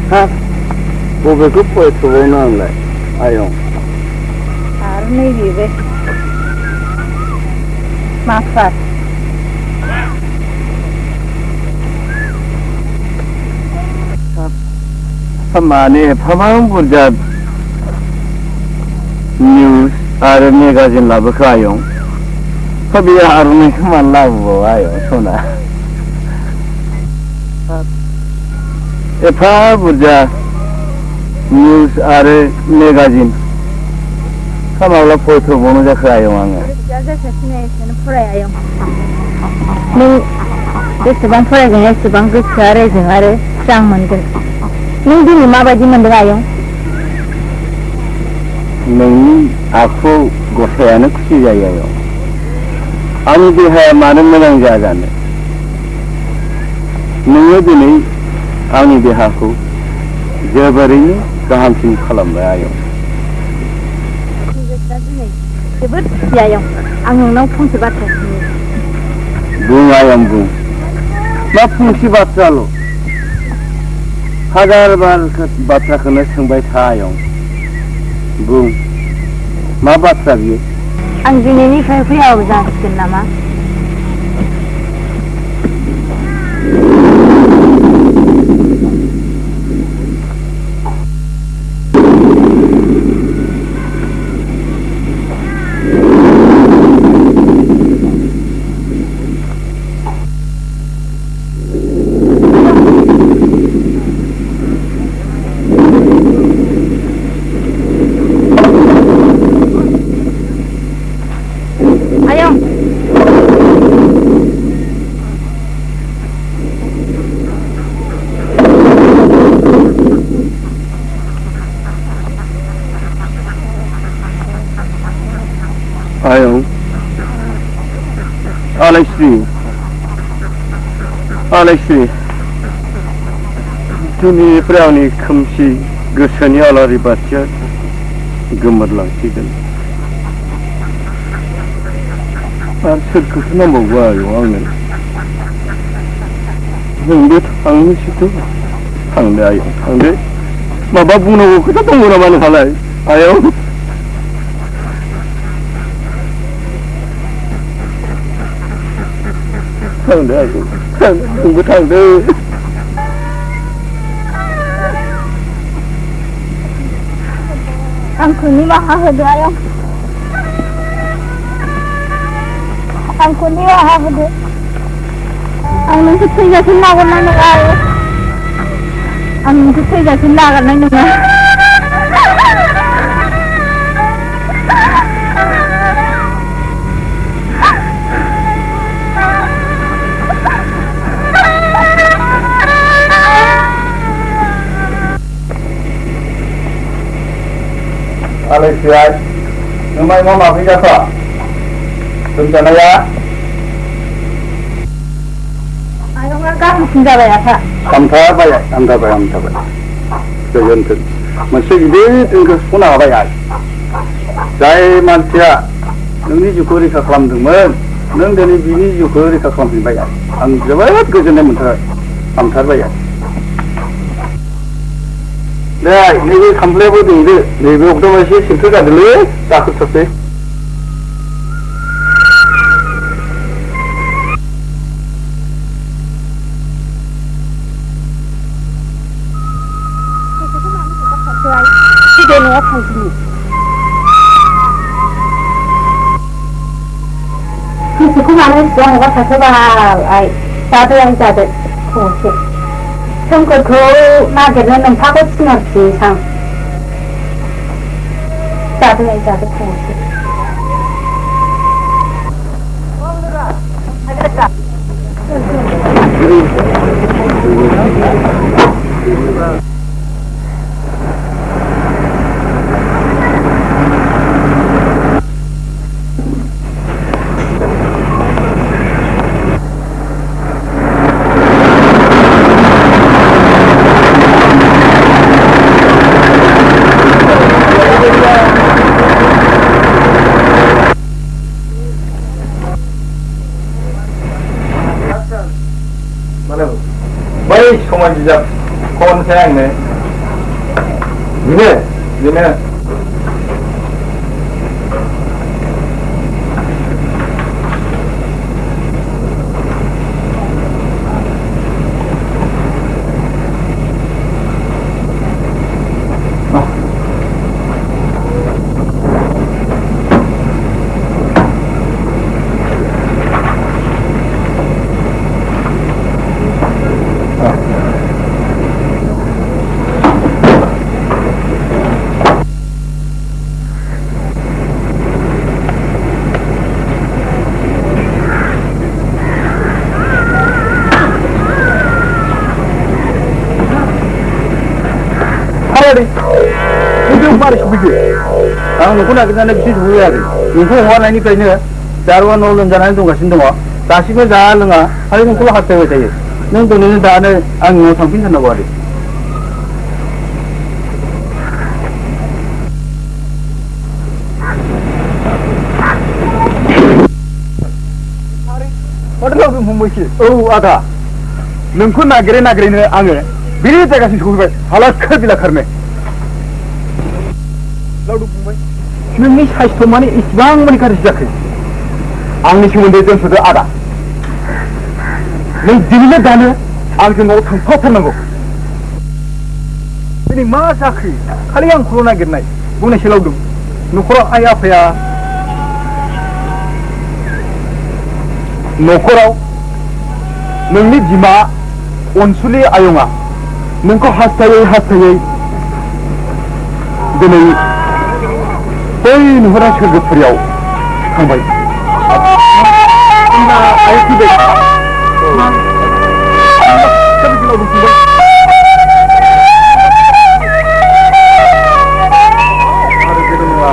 [SPEAKER 1] Ha. Bobe ko poe to na le. Ayong.
[SPEAKER 6] Maybe with. Mafat.
[SPEAKER 1] Pamane pamang burja news are magazine labakayong. Pabiya aruni man labo ayong sona. Epa burja news are magazine. Kamala photo bono jakayong anga.
[SPEAKER 6] Nung sebang pura gaya sebang ke cara jengare sang mungkin. Nung di lima baju mendayong.
[SPEAKER 1] Nung aku gosayana kusi jaya yo. Ani di hai mana menang jagan. Nung ini ani di aku jabari kaham sing kalam bayo.
[SPEAKER 6] Sebut jayong. Ang nung pun sebat kesini.
[SPEAKER 1] Bung ayam bung. Mapun si batra lo. Hadar bar batra kena sengbai thayong. Bung. Ma batra bi.
[SPEAKER 6] Ang jinini fai au zakit nama.
[SPEAKER 1] Ayong. Alaishri. Tuni prauni khamsi gosani alari batcha gemerlangsigan. Ar soरखौसो नांबावगौ आयं आंनो. नोंबो थांनो सिथु. थांदो आयं थांदो. माबा बुंनांगौ खोथा दङ नामा नोंहालाय आयं? Thằng đấy đừng có thằng đấy.
[SPEAKER 6] Ang kuni mahal dia ayong. Ang kuni mahal dia. Ang nunggu saja sinagan na nangayo. Ang nunggu saja sinagan na nangayo.
[SPEAKER 1] Alaishri, numai mau maafin jasa. Rencana ya?
[SPEAKER 6] Ayong kamu sudah bayar tak?
[SPEAKER 1] Amtar bayar. Sejentuk. Masih gede tinggal punah bayar. Saya manusia, nunggu juga rika kelam dengmen, nung dari bini juga rika kelam bayar. Ang jawab kerjanya mentar, amtar bayar. Dah, ini komplain pun ini. Ini waktu masih situ kan dulu, takut sepi.
[SPEAKER 6] Tidak nak pergi. Kita mana seorang orang tersebar, satu yang jadi khusus. Sungguh magernya nampak sinar sisang. Satu yang jadi khusus.
[SPEAKER 7] समाय बिजाब खनसै आंनो बेनो
[SPEAKER 2] आं नोंखौ नागिरनानै बिसि सफैयाखै नोंखौ हगारनायनिफ्रायनो जारुवा न' लोमजानानै दंगासिनो दङ दासिमबो जाया लोङा खालि नोंखौल' हास्थायबाय थायो नों दिनैनो दानो आंनि न'आव थांफिनथारनांगौ आरो औ आदा नोंखौ नागिरैनो आङो बे जायगासिम सफैबाय हालाखो बिला खारनो लावदुम फंबाय नोंनि साइस्थ' माने इसिबां माने गाज्रि जाखो आंनि सोमोन्दै दोनथ'दो आदा नों दिनैनो दानो आंजों न'आव थांफाथारनांगौ दिनै मा जाखो खालि आंखौल' नागिरनाय बुंनायसो लावदुम न'खराव आइ आफाया न'खराव नोंनि बिमा अनसुलि आयंआ नोंखौ हास्थायै दिनै बै नुहुरा सोरगोफुरियाव थांबाय आइ फैबाय आरो जेबो नङा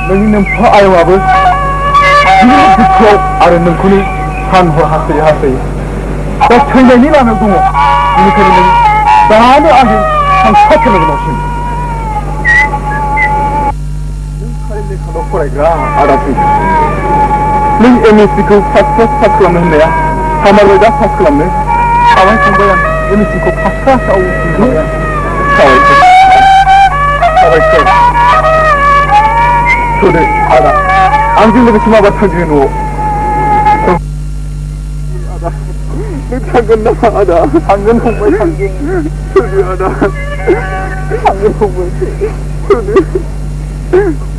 [SPEAKER 2] नोंनि नोम्फा आयंआबो दुखुआव आरो नोंखौनो सान हर हास्थायो दा थैनायनि लामायाव दङ बेनिखायनो नों दानो आंजों थांफाथारनांगौ न'सिम नों खालि लेखाल' फरायग्रा आदासै नों MSc-खौ फार्स्ट क्लास पास खालामनो होननाया हामारबाय दा पास खालामनो आवाय थांबाय आं MSc-खौ फार्स्ट क्लासाव साबायखर थोदो आदा आंजों लोगोसे माबा थांदो न'आव आदा नों थांगोन नामा आदा थांगोन फंबाय थांगोन थोदो आदा थांगोन फंबाय थोदो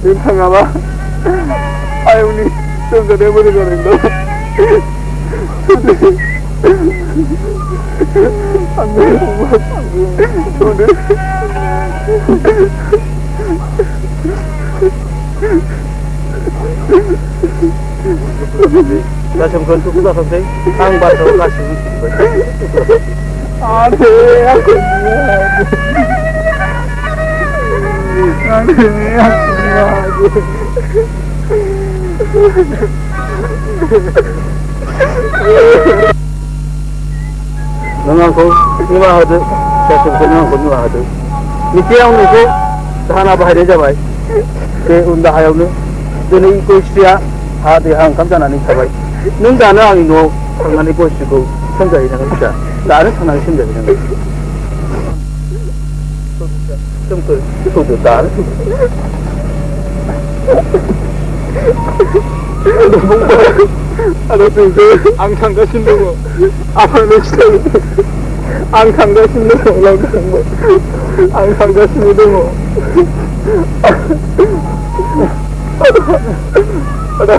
[SPEAKER 2] नों थाङाबा आयंनि लोमजानाया मोजां जानाय नङा थोदो थांगोन फंबाय थांगोन थोदो गासैबो दुखु दाखासै आं बाथ्राखौ गासैबो मिथिबाय नों आंखौ निमाहा होदो गासैबो नों आंखौ निमाहा होदो मिथिया आं नोंखौ दाहोना बाहायनाय जाबाय बे उन दाहायावनो दिनै गयस्रिया हा देहा ओंखाम जानानै थाबाय नों दानो आंनि न'आव थांनानै गयस्रिखौ सोमजाहैनांगोन फिसा दानो थांनानै सोमजाहैनांगोन सोमखोर थौदो दानो आदा जोंसो आं थांगासिनो दङ आंनो खिथायो आं थांगासिनो दङ लावदुम फंबाय आं थांगासिनो दङ ada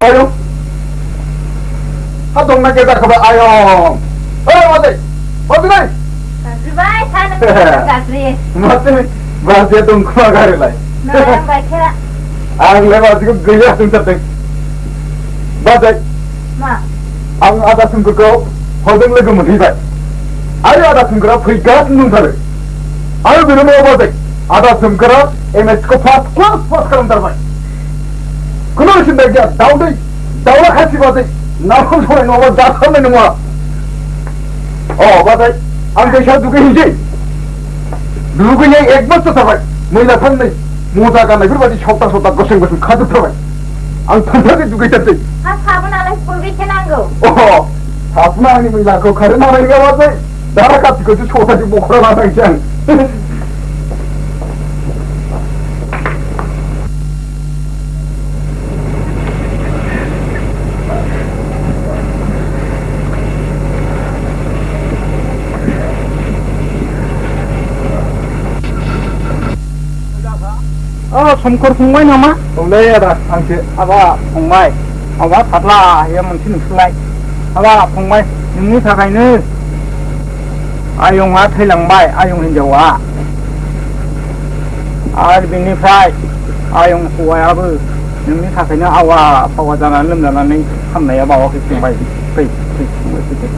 [SPEAKER 2] ayo hatong na kita kaba ayo mati nih
[SPEAKER 3] Kasih sana kasih
[SPEAKER 2] mati bahasa tung kau kare lai
[SPEAKER 3] nah baca
[SPEAKER 2] ang lepas itu gaya tung terteng bahasa
[SPEAKER 3] ma
[SPEAKER 2] ang ada sungguh kau hodong lagi melibat ayo ada sungguh pergi nung kare ayo bila mau bahasa ada sungguh MSc-खौ first class pass खालामथारबाय खुनु सिन्था गैया दाउला खासि बादै नाखौ सराय नङाबा जाथारनाय नङा बादै आं दैसा दुगैहैनोसै दुगैनाय 1 बोसोर जाबाय मैला थांनाय मजा गाननायफोरबायदि सप्ता गोसोम खाजोबथारबाय Ang tantangan juga jadi.
[SPEAKER 3] Sabun Alaishri ke nanggo.
[SPEAKER 2] Oh, sabun ani mengaku karena mereka apa? Darah kat itu छोटा सी बोखरा ना संख्या.
[SPEAKER 8] समखर फंबाय नामा?
[SPEAKER 2] औलै आदा आंसो
[SPEAKER 8] हाबा फंबाय माबा फाथ्ला हे मोनसे नुसुलाय हाबा फंबाय नोंनि थाखायनो आयंआ थैलांबाय आयं हिनजावा आरो बेनिफ्राय आयं हौवायाबो नोंनि थाखायनो आवा फावा जानानै लोमजानानै हामनाया बावाखै फंबाय फै फै फंबाय फै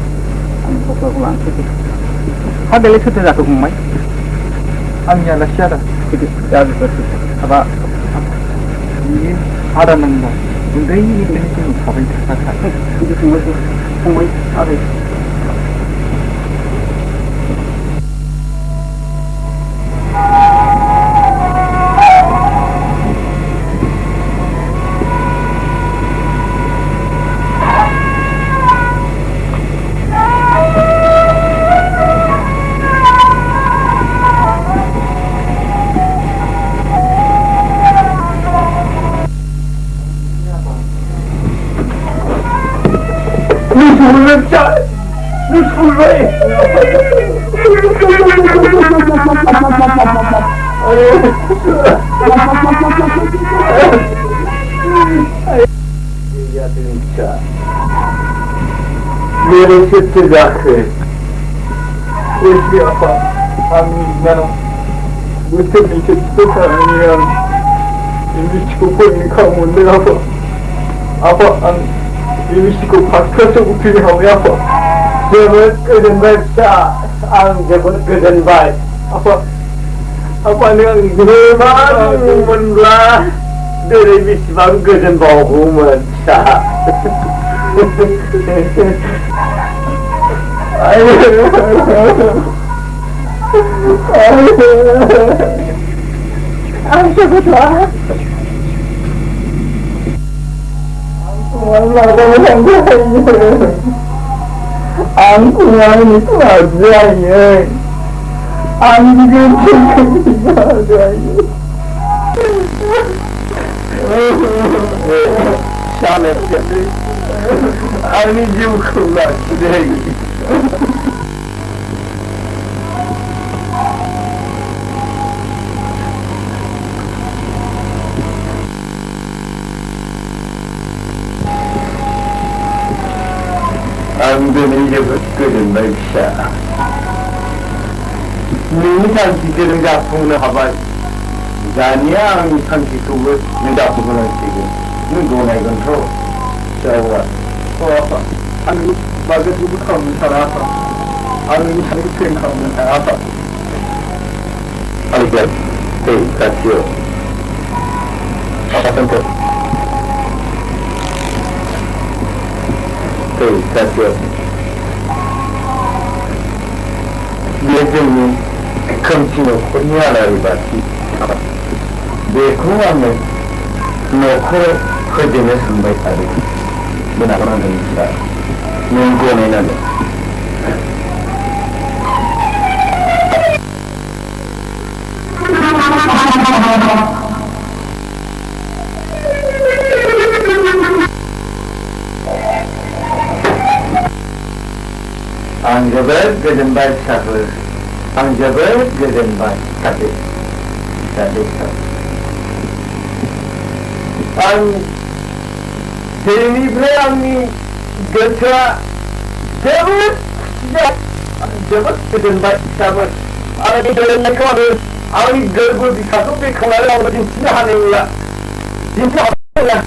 [SPEAKER 8] आं डक्टरखौ लांसै फै हा बेलाय सोरथो जाखो फंबाय
[SPEAKER 2] आंनि आलासि आदा
[SPEAKER 8] फैदो जाजोबबाय हाबा
[SPEAKER 2] ini ada nanda udah ini itu sampai itu semua ada Mere sitte jakke. Eski apa? Ami nano. Butuh ni sitte kanian. Ini cukup ni kamu ni apa? Apa an? Ini cukup pasca cukup pilih apa? Jebet kerja baik sah. Ang jebet kerja baik. Apa ni ang gimana? Menbelah. Dari bisbang kerja bau mencah. Aku betul. Aku ini tu aja ye. Aku juga aja ye. Salah jadi. Aku juga nak jadi. Ang binigyan ko din baik siya. Minsan kita gapung na habay. Ganya ang minsan kita buat gapung na sige. Nunggu na kontrol. Siya so apa? Ang bagat ko kamu sarapa. Ang minsan ko kamu sarapa. Aligat. Hey, kasih. Apa tentu? Kasih. Dia jadi kamcino punya lagi basi. Boikhoubw ame mwnkhou kerjanya sampai tadi. Benar-benar bisa. Mwnkhou ni nada. Ang jabat gajan baik sahaja. Ang jabat gajan baik tapi ang ini berang ni gaja jabat gajan baik sahaja. Ang di dalam nak ada ang gerbu di satu pe khalar orang di sini hane ya. Jinta ya.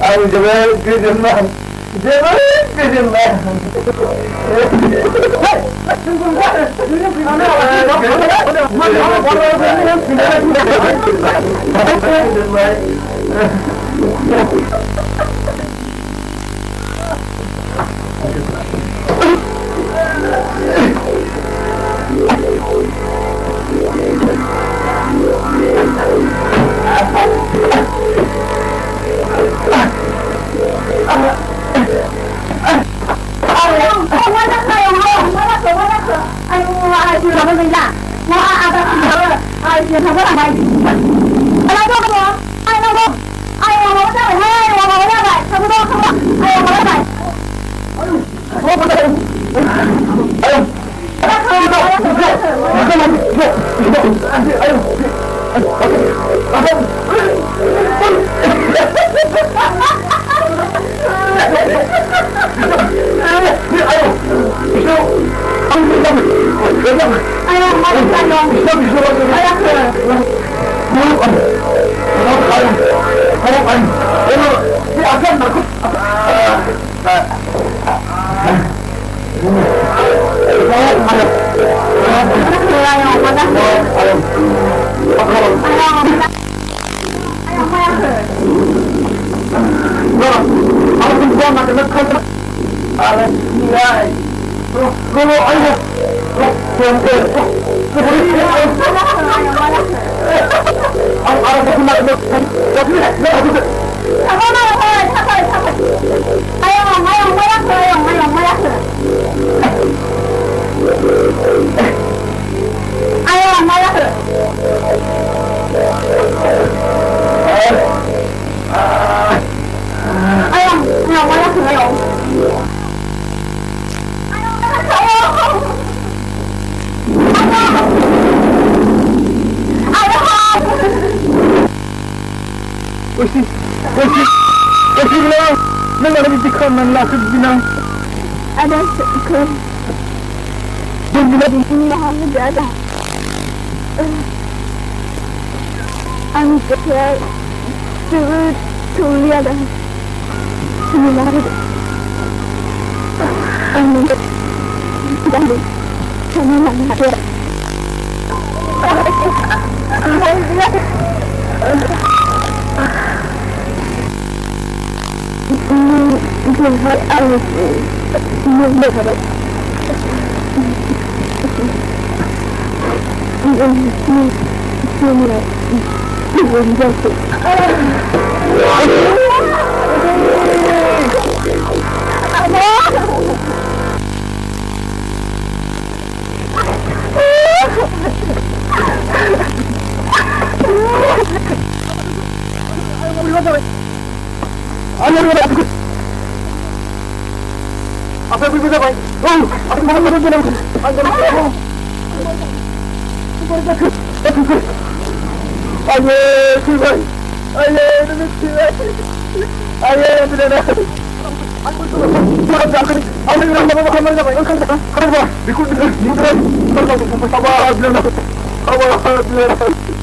[SPEAKER 2] Ang jabat gajan baik. Jabat gajan baik. Aku